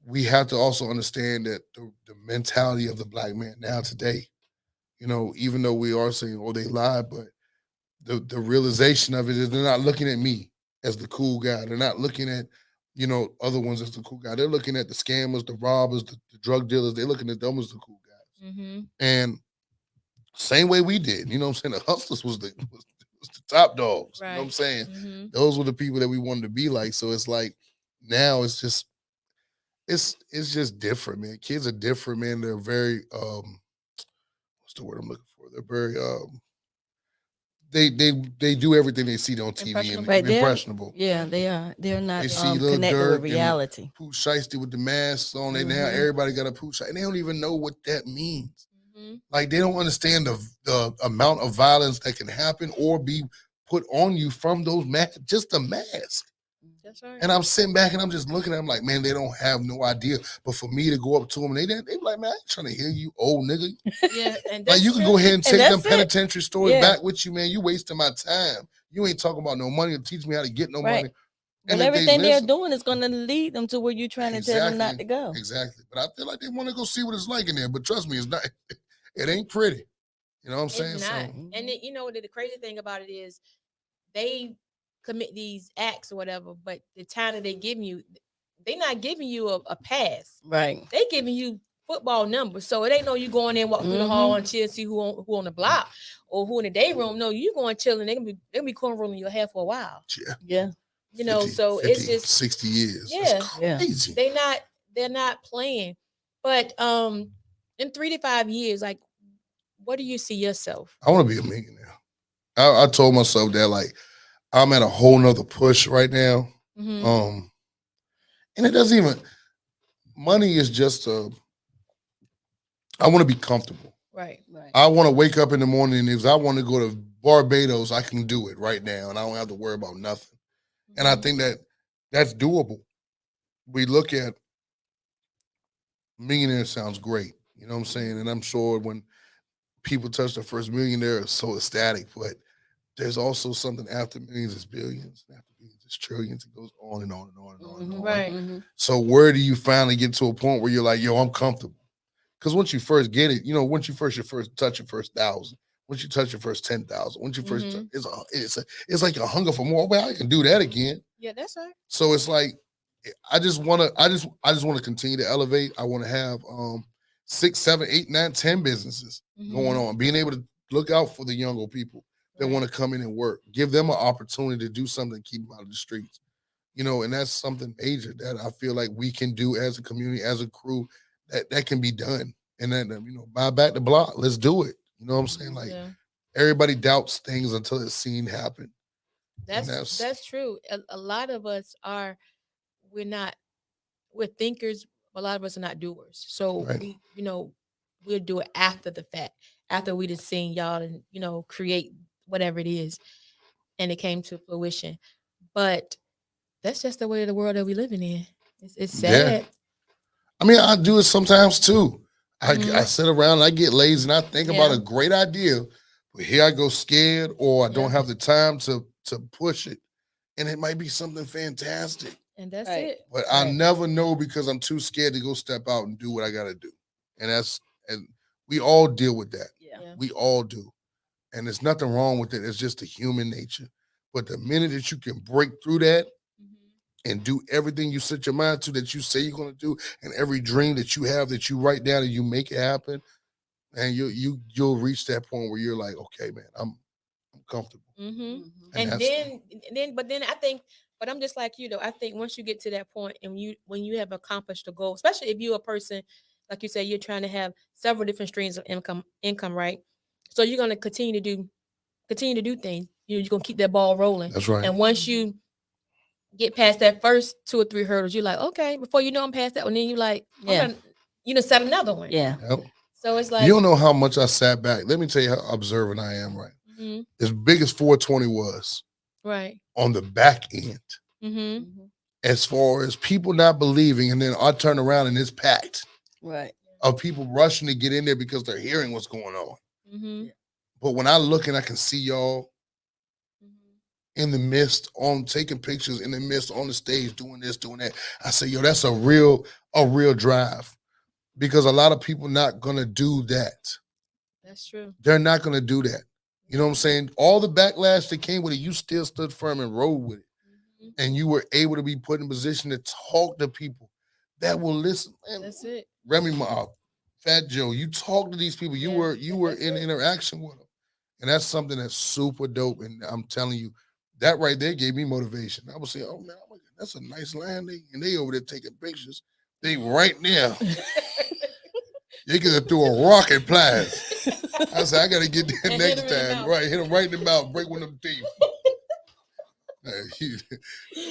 we have to also understand that the mentality of the black man now today, you know, even though we are saying, oh, they lie, but the realization of it is they're not looking at me as the cool guy. They're not looking at, you know, other ones as the cool guy. They're looking at the scammers, the robbers, the drug dealers. They're looking at them as the cool guys. And same way we did. You know what I'm saying? The hustlers was the top dogs. Right. You know what I'm saying? Those were the people that we wanted to be like. So it's like now it's just just different, man. Kids are different, man. They're very what's the word I'm looking for? They're very they do everything they see on TV and right, impressionable. Yeah, they are. They're not they see connected with reality. Pooh Shiesty with the mask on. Now everybody got a Pooh Shiesty. And they don't even know what that means. Like they don't understand the amount of violence that can happen or be put on you from those just a mask. That's right. And I'm sitting back and I'm just looking at them like, man, they don't have no idea. But for me to go up to them, they be like, man, I ain't trying to hear you, old nigga. Yeah, and like you can go ahead and take them penitentiary stories Yeah. back with you, man. You wasting my time. You ain't talking about no money to teach me how to get no money. And everything they're doing is going to lead them to where you're trying to tell them not to go. Exactly. But I feel like they want to go see what it's like in there. But trust me, it's not. It ain't pretty. You know what I'm saying? It's not. And then, you know, the crazy thing about it is they commit these acts or whatever, but the time that they give you, they're not giving you a pass. Right. They giving you football numbers. So it ain't no you going in, walking through the hall and chill, see who on the block or who in the day room. No, you going chilling. They're gonna be cornrolling your hair for a while. Yeah. You know, 50, so 50, it's just 60 years. Yeah. That's crazy. They're not playing. But in 3 to 5 years, like, what do you see yourself? I want to be a millionaire. I told myself that, like, I'm at a whole nother push right now. And it doesn't even, money is just I want to be comfortable. Right. I want to wake up in the morning and if I want to go to Barbados, I can do it right now and I don't have to worry about nothing. And I think that's doable. We look at millionaire sounds great. You know what I'm saying? And I'm sure when people touch their first million, they're so ecstatic. But there's also something after millions is billions. After billions is trillions. It goes on and on and on and on and on. Right. So where do you finally get to a point where you're like, yo, I'm comfortable? Because once you first get it, you know, once you touch your first 1,000, once you touch your first 10,000, once you first, it's like a hunger for more. Well, I can do that again. Yeah, that's right. So it's like, I just want to continue to elevate. I want to have 6, 7, 8, 9, 10 businesses going on, being able to look out for the younger people that want to come in and work, give them an opportunity to do something, keep them out of the streets, you know, and that's something major that I feel like we can do as a community, as a crew, that can be done. And then, you know, buy back the block. Let's do it. You know what I'm saying? Like everybody doubts things until it's seen happen. That's true. A lot of us we're thinkers. A lot of us are not doers. So we, you know, we'll do it after the fact, after we just seen y'all and, you know, create whatever it is. And it came to fruition. But that's just the way of the world that we're living in. It's sad. Yeah. I mean, I do it sometimes too. I sit around and I get lazy and I think about a great idea, but here I go scared or I don't have the time to push it. And it might be something fantastic. And that's it. But I never know because I'm too scared to go step out and do what I got to do. And we all deal with that. Yeah. We all do. And there's nothing wrong with it. It's just a human nature. But the minute that you can break through that and do everything you set your mind to that you say you're going to do, and every dream that you have that you write down and you make it happen, and you'll reach that point where you're like, okay, man, I'm comfortable. And then I think, but I'm just like you though. I think once you get to that point and when you have accomplished a goal, especially if you're a person, like you say, you're trying to have several different streams of income, right? So you're going to continue to do things. You're going to keep that ball rolling. That's right. And once you get past that first 2 or 3 hurdles, you're like, okay, before you know I'm past that one, then you're like, you know, set another one. Yeah. Yep. So it's like, you don't know how much I sat back. Let me tell you how observant I am, right? As big as 420 was, right, on the back end, as far as people not believing, and then I turn around and it's packed, right, of people rushing to get in there because they're hearing what's going on. But when I look and I can see y'all in the midst, on taking pictures, in the midst, on the stage, doing this, doing that, I say, yo, that's a real drive, because a lot of people not gonna do that. That's true. They're not gonna do that. You know what I'm saying? All the backlash that came with it, you still stood firm and rode with it. And you were able to be put in position to talk to people that will listen. Man, that's it. Remy Ma, Fat Joe, you talk to these people. You were in interaction with them. And that's something that's super dope. And I'm telling you, that right there gave me motivation. I was saying, oh man, that's a nice landing. And they over there taking pictures. They right there. They could have threw a rocket blast. I said, I got to get there next time. Right, hit him right in the mouth, break one of them teeth.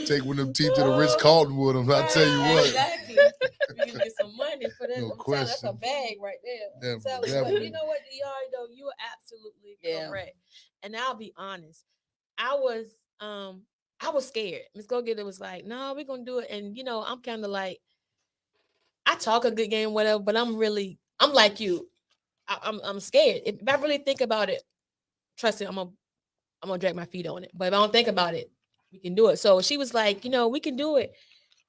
Take one of them teeth to the Ritz-Carlton with him. I'll tell you what. Exactly. You can get some money. for that. No I'm telling you, that's a question. bag right there. Yeah, So, but definitely. you know what, DR, though, you are absolutely Yeah. correct. And I'll be honest, I was scared. Miss Go Getter was like, "No, we're gonna do it." And I'm kind of like, I talk a good game, whatever, but I'm like you. I'm scared. If I really think about it, trust it, I'm gonna drag my feet on it. But if I don't think about it, we can do it. So she was like, we can do it.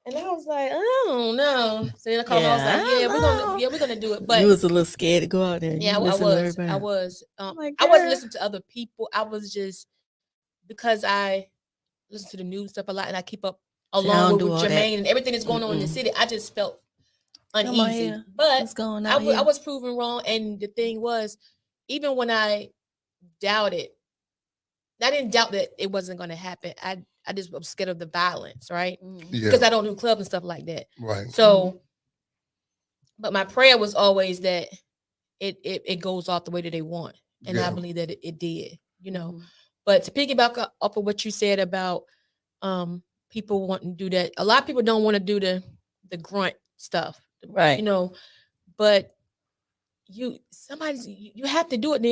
And I was like, I don't know. So then I called her. I was like, we're gonna do it. But you was a little scared to go out there. yeah, You I listen to was. everybody. I was. Like, I wasn't girl. listening to other people. I was just because I listen to the news stuff a lot, and I keep up along with Jermaine and everything that's going on in the city. I just felt uneasy. But what's going on I was proven wrong. And the thing was, even when I doubted, I didn't doubt that it wasn't going to happen. I just was scared of the violence, right? Yeah. Because I don't do clubs and stuff like that. Right. So, but my prayer was always that it goes off the way that they want. And I believe that it did, But to piggyback off of what you said about people wanting to do that, a lot of people don't want to do the grunt stuff. Right. But you have to do it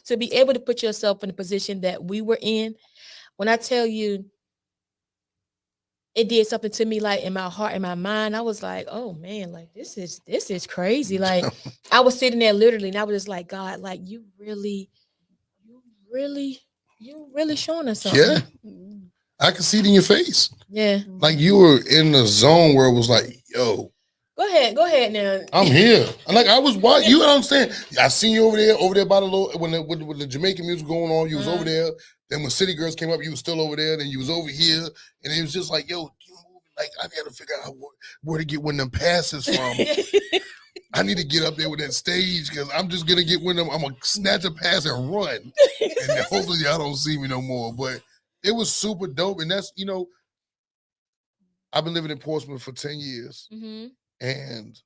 to be able to put yourself in the position that we were in. When I tell you, it did something to me, like in my heart, in my mind. I was like, oh man, like this is crazy. Like I was sitting there literally, and I was just like, God, like you really showing us something. Yeah. I can see it in your face. Yeah. Like you were in the zone where it was like, yo. Go ahead now. I'm here. Like I was watching. You know what I'm saying? I seen you over there by the little when the Jamaican music going on. You was over there. Then when City Girls came up, you was still over there. Then you was over here, and it was just like, yo, you moving. Like I got to figure out where to get when them passes from. I need to get up there with that stage because I'm just gonna get with them. I'm gonna snatch a pass and run, and then hopefully y'all don't see me no more. But it was super dope, and that's I've been living in Portsmouth for 10 years. And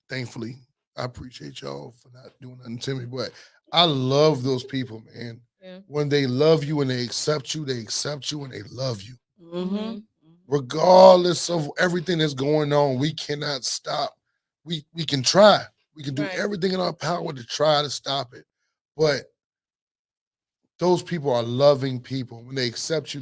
thankfully, I appreciate y'all for not doing nothing to me. But I love those people, man. Yeah. When they love you and they accept you and they love you. Regardless of everything that's going on, we cannot stop. We can try. We can do everything in our power to try to stop it. But those people are loving people. When they accept you,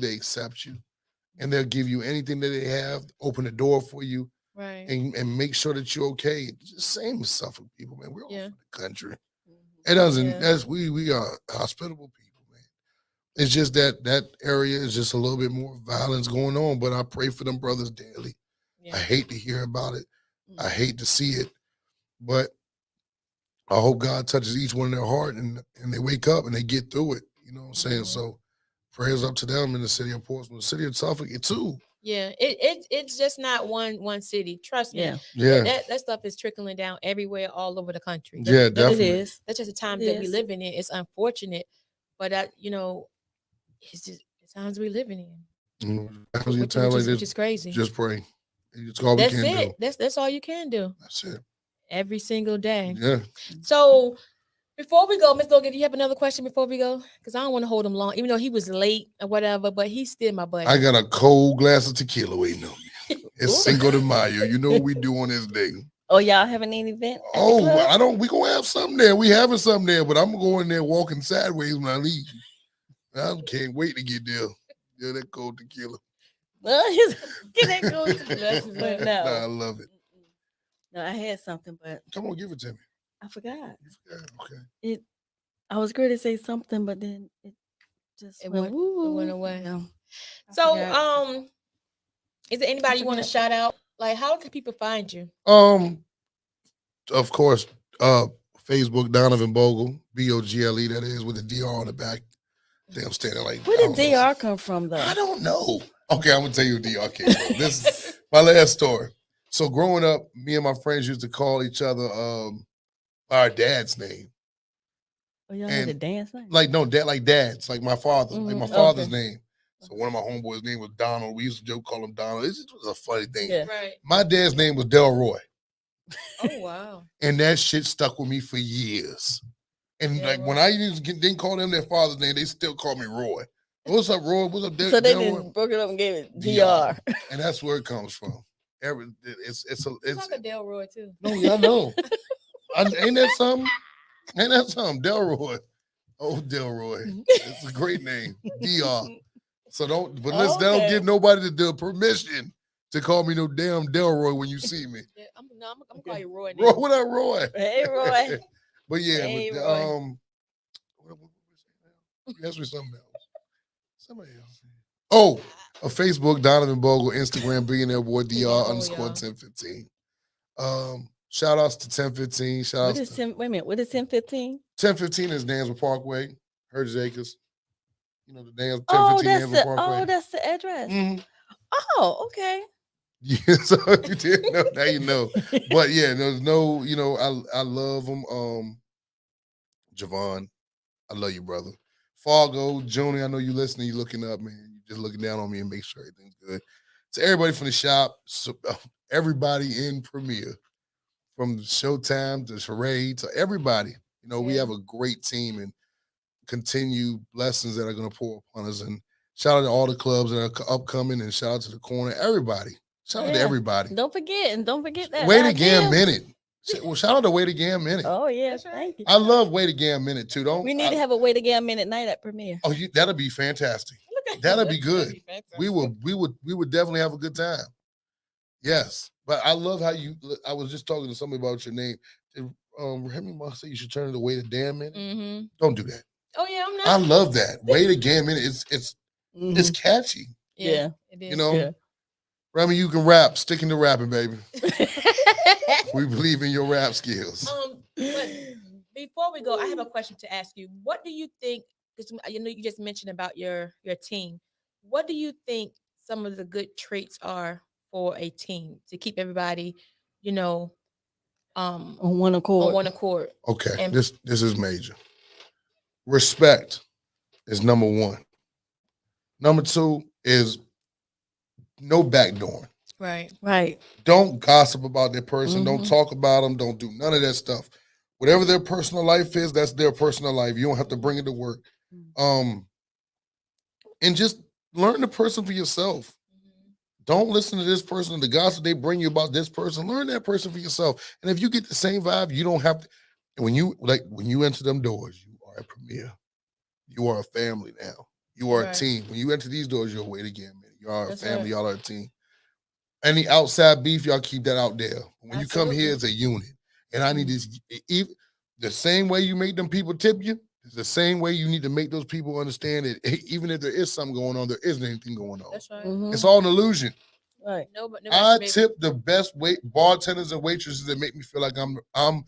and they'll give you anything that they have, open the door for you. Right. And make sure that you're okay. Just same as Suffolk people, man. We're all from the country. It doesn't, we are hospitable people, man. It's just that area is just a little bit more violence going on, but I pray for them brothers daily. I hate to hear about it. I hate to see it, but I hope God touches each one in their heart and they wake up and they get through it. You know what I'm saying? So prayers up to them in the city of Portsmouth, the city of Suffolk, too. Yeah, it's just not one city. Trust me. Yeah. That stuff is trickling down everywhere, all over the country. Yeah, definitely. It is. That's just the times that we living in. It's unfortunate, but it's just the times we living in. Which is crazy. Just pray. That's all we can do. That's all you can do. That's it. Every single day. Yeah. So before we go, Ms. Logan, do you have another question before we go? Because I don't want to hold him long, even though he was late or whatever, but he's still my buddy. I got a cold glass of tequila waiting on me. It's Cinco de Mayo. You know what we do on this day. Oh, y'all having any event? We gonna have something there. We having something there, but I'm gonna go in there walking sideways when I leave. I can't wait to get there. Yeah, that cold tequila. Get that cold tequila. No, I love it. No, I had something, but come on, give it to me. I forgot. You forgot? Okay. I was going to say something, but then it just went away. Yeah. So, is there anybody you want to shout out? Like, how can people find you? Of course, Facebook, Donovan Bogle, Bogle, that is, with the DR on the back. Damn, standing like. Where did DR come from, though? I don't know. Okay, I'm gonna tell you where DR came from. This is my last story. So growing up, me and my friends used to call each other our dad's name. Oh, y'all had a dance name? Like dad's, like my father, like my father's name. So one of my homeboys' name was Donald. We used to joke, call him Donald. It just was a funny thing. Yeah. Right. My dad's name was Delroy. Oh, wow. And that shit stuck with me for years. And when I didn't call them their father's name, they still call me Roy. What's up, Roy? What's up, So they just broke it up and gave it DR. And that's where it comes from. It's like a Delroy too. No, yeah, I know. Ain't that something? Ain't that something? Delroy. Oh, Delroy. It's a great name. DR. So don't don't give nobody the permission to call me no damn Delroy when you see me. Yeah, I'm gonna call you Roy. Roy, what up, Roy? Hey, Roy. But yeah, Hey, but, Roy. you asked me something else. Somebody else. Oh, a Facebook, Donovan Bogle, Instagram, Billionaire Boy, DR _1015. Shout outs to 1015. Wait a minute. What is 1015? 1015 is Dansville Parkway, Herds Acres. You know the damn 1015 Dansville Parkway. That's the address. Mm-hmm. Oh, okay. Yeah, so you didn't know, now you know. But yeah, there's no, I love them. Javon, I love you, brother. Fargo, Joni, I know you listening, you looking up, man. You just looking down on me and make sure everything's good. To everybody from the shop, everybody in Premiere, from Showtime to Charade to everybody. We have a great team and continued blessings that are going to pour upon us. And shout out to all the clubs that are upcoming, and shout out to the corner, everybody. Shout out to everybody. Don't forget that. Wait again, minute. Well, shout out to Wait Again Minute. Oh yeah, thank you. I love Wait Again Minute too. We need to have a Wait Again Minute night at Premiere. Oh, that'll be fantastic. That'll be good. We would definitely have a good time. Yes, but I love how I was just talking to somebody about your name. Remy Ma said you should turn it Wait a Damn Minute. Mm-hmm. Don't do that. Oh yeah, I'm not. I love that. Wait Again Minute. It's catchy. Yeah, it is. Yeah. Remy, you can rap. Sticking to rapping, baby. We believe in your rap skills. But before we go, I have a question to ask you. What do you think? Because you just mentioned about your team. What do you think some of the good traits are for a team to keep everybody, on one accord? On one accord. Okay, and this is major. Respect is number one. Number two is no backdooring. Right. Don't gossip about that person. Mm-hmm. Don't talk about them. Don't do none of that stuff. Whatever their personal life is, that's their personal life. You don't have to bring it to work. And just learn the person for yourself. Mm-hmm. Don't listen to this person, the gossip they bring you about this person. Learn that person for yourself. And if you get the same vibe, you don't have to. And when you enter them doors, you are a Premiere. You are a family now. You are a team. When you enter these doors, you're a Wait Again Minute. You are a family. Y'all are a team. Any outside beef, y'all keep that out there. When you come here, it's a unit. And I need this. The same way you make them people tip you, it's the same way you need to make those people understand that even if there is something going on, there isn't anything going on. That's right. Mm-hmm. It's all an illusion. Right. I tip the best bartenders and waitresses that make me feel like I'm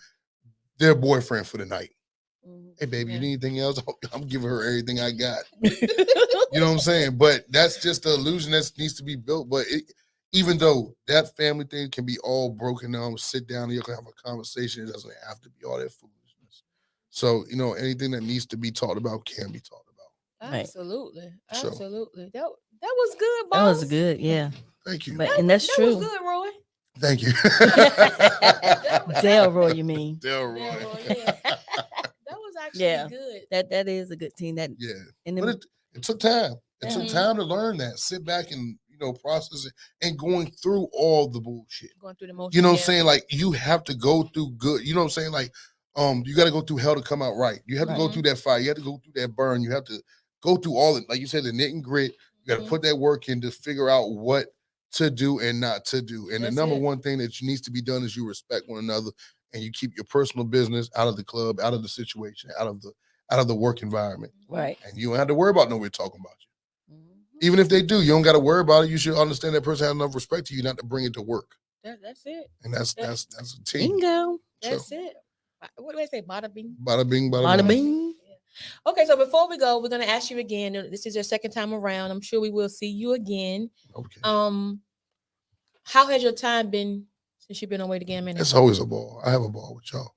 their boyfriend for the night. Mm-hmm. Hey, baby, you need anything else? I'm giving her everything I got. You know what I'm saying? But that's just the illusion that needs to be built. But even though that family thing can be all broken down, sit down and you can have a conversation, it doesn't have to be all that foolishness. So, anything that needs to be talked about can be talked about. Absolutely. So, absolutely. That was good, boss. That was good, yeah. Thank you. And that's true. That was good, Roy. Thank you. Delroy, you mean? Delroy. Yeah. That was actually good. That is a good team. But it took time. It took time to learn that. Sit back and process it and going through all the bullshit. Going through the motions. You know what I'm saying? Like you have to go through good. You know what I'm saying? Like you got to go through hell to come out right. You have to go through that fire. You have to go through that burn. You have to go through all the, like you said, the knit and grit. You got to put that work in to figure out what to do and not to do. And the number one thing that needs to be done is you respect one another and you keep your personal business out of the club, out of the situation, out of the work environment. Right. And you don't have to worry about nobody talking about you. Even if they do, you don't got to worry about it. You should understand that person has enough respect to you not to bring it to work. That's it. And that's a team. Bingo. That's it. What do I say? Bada bing. Bada bing, bada bing. Yeah. Okay, so before we go, we're gonna ask you again. This is your second time around. I'm sure we will see you again. Okay. How has your time been since you've been on Wait Again Minute? It's always a ball. I have a ball with y'all.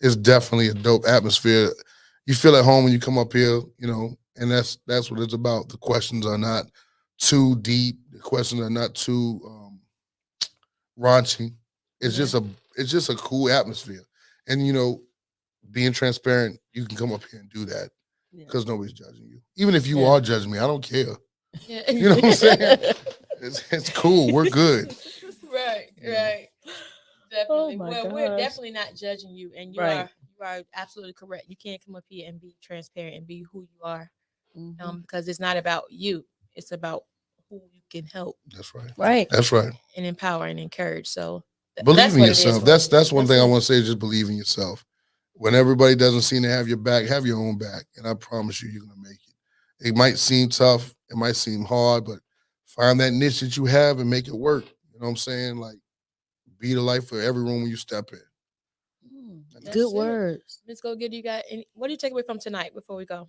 It's definitely a dope atmosphere. You feel at home when you come up here, and that's what it's about. The questions are not too deep. The questions are not too raunchy. It's just a cool atmosphere. And being transparent, you can come up here and do that because nobody's judging you. Even if you are judging me, I don't care. Yeah. You know what I'm saying? It's cool. We're good. Right. Right. Oh Definitely. my Well, we're gosh. definitely not judging you, and Right. you are absolutely correct. You can't come up here and be transparent and be who you are, Mhm. because it's not about you. It's about who you can help That's right. Right. That's right. and empower and encourage. So Believe that's in what it is. yourself. for us. That's one That's thing I it. want to say. Just believe in yourself. When everybody doesn't seem to have your back, have your own back, and I promise you, you're gonna make it. It might seem tough, it might seem hard, but find that niche that you have and make it work. You know what I'm saying? Like, be the light for every room you step in. That's Good it. words. Let's go get you got. What do you take away from tonight before we go?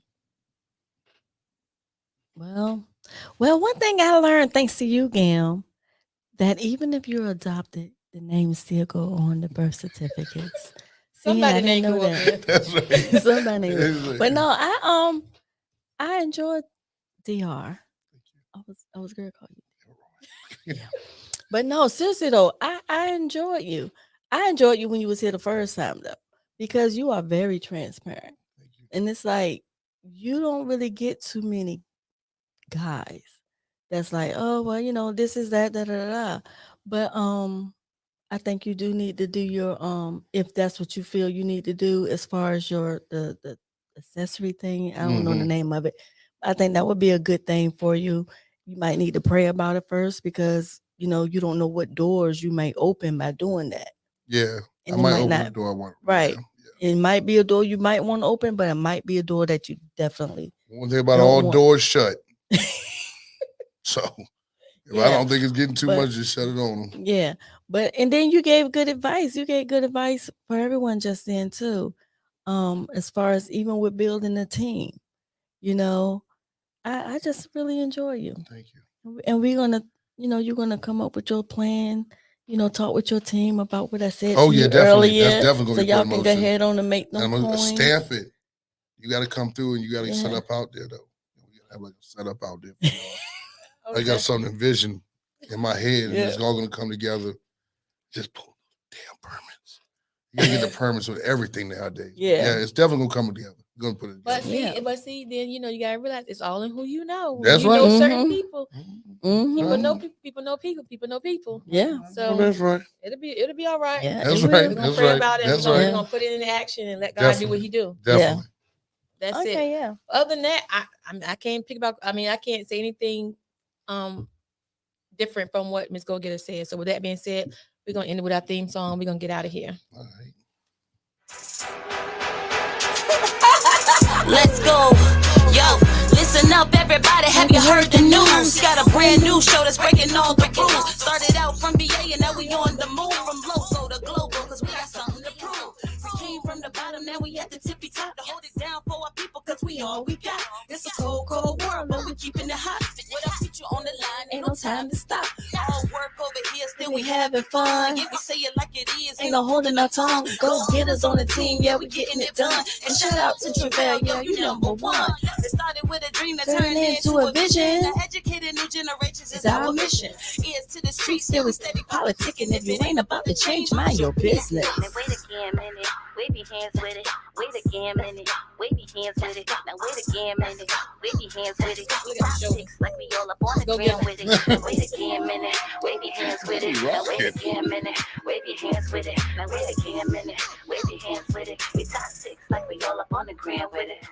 Well, one thing I learned thanks to you, Gam, that even if you're adopted, the names still go on the birth certificates. See, Somebody I didn't name know go up that. there. That's right. Somebody, That's right. but no, I enjoyed DR. I was gonna call you. Yeah. But no, seriously though, I enjoyed you. I enjoyed you when you was here the first time though, because you are very transparent, and it's like you don't really get too many guys that's like, oh well, this is that, da da da. Da. But I think you do need to do your if that's what you feel you need to do as far as your the accessory thing. I don't know the name of it. I think that would be a good thing for you. You might need to pray about it first because you don't know what doors you might open by doing that. Yeah, And I it might might open not the door. I want. right. Yeah. It might be a door you might want to open, but it might be a door that you definitely One thing about don't all want. doors shut. So if I Yeah, don't think it's getting too but much, just shut it on them. yeah, and then you gave good advice. You gave good advice for everyone just then too. As far as even with building a team, I just really enjoy you. Thank you. And we're gonna, you're gonna come up with your plan. Talk with your team about what I said Oh to yeah, you definitely. earlier, That's definitely so gonna be y'all put in can go motion. ahead on and make them And I'm gonna coins. stamp it. You got to come through and you got to set Yeah. up out there though. We gotta have like a setup out there for y'all. I Okay. got something envisioned in my head, and Yeah. it's all gonna come together. Just pull those damn permits. You gotta get the permits with everything nowadays. Yeah. It's definitely gonna come together. We're gonna put it But together. see, then you gotta realize it's all in who you know. That's you right. know certain Mhm. people. Mhm. People know people. People know people. People know people. Yeah. So that's right. it'll be all right. Yeah. That's it right. will. We're gonna That's pray right. about it. That's We're right. gonna put it into action and let God do what He do. Definitely. That's Okay. it. Yeah. Other than that, I can't pick about. I mean, I can't say anything different from what Miss Go Getter said. So with that being said, we're gonna end it with our theme song. We're gonna get out of here. All right. Let's go. Yo, listen up, everybody. Have you heard the news? Got a brand new show that's breaking all the rules. Started out from BA and now we on the move. From local to global, cause we got something to prove. We came from the bottom, now we at the tippy top. To hold it down for our people, cause we all we got. It's a cold, cold world, but we keeping it hot. With our future on the line, ain't no time to stop. All work over here, still we having fun. Yeah, we say it like it is, ain't no holding our tongue. Go get us on the team, yeah, we getting it done. And shout out to Travail, yeah, you number one. It started with a dream that turned into a vision. To educated new generations is our mission. Ears to the streets, still we steady politicking. If you ain't about to change, mind your business. Now wait again, minute. Wave your hands with it. Wait again, minute. Wave your hands with it. Now wait again, minute. Wave your hands with it. We got chicks like we all up on the ground with it. Now wait again, minute. Wave your hands with it. Now wait again, minute. Wave your hands with it. Now wait again, minute. Wave your hands with it. We top six like we all up on the ground with it.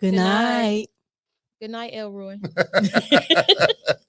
Good night. Good night, Elroy.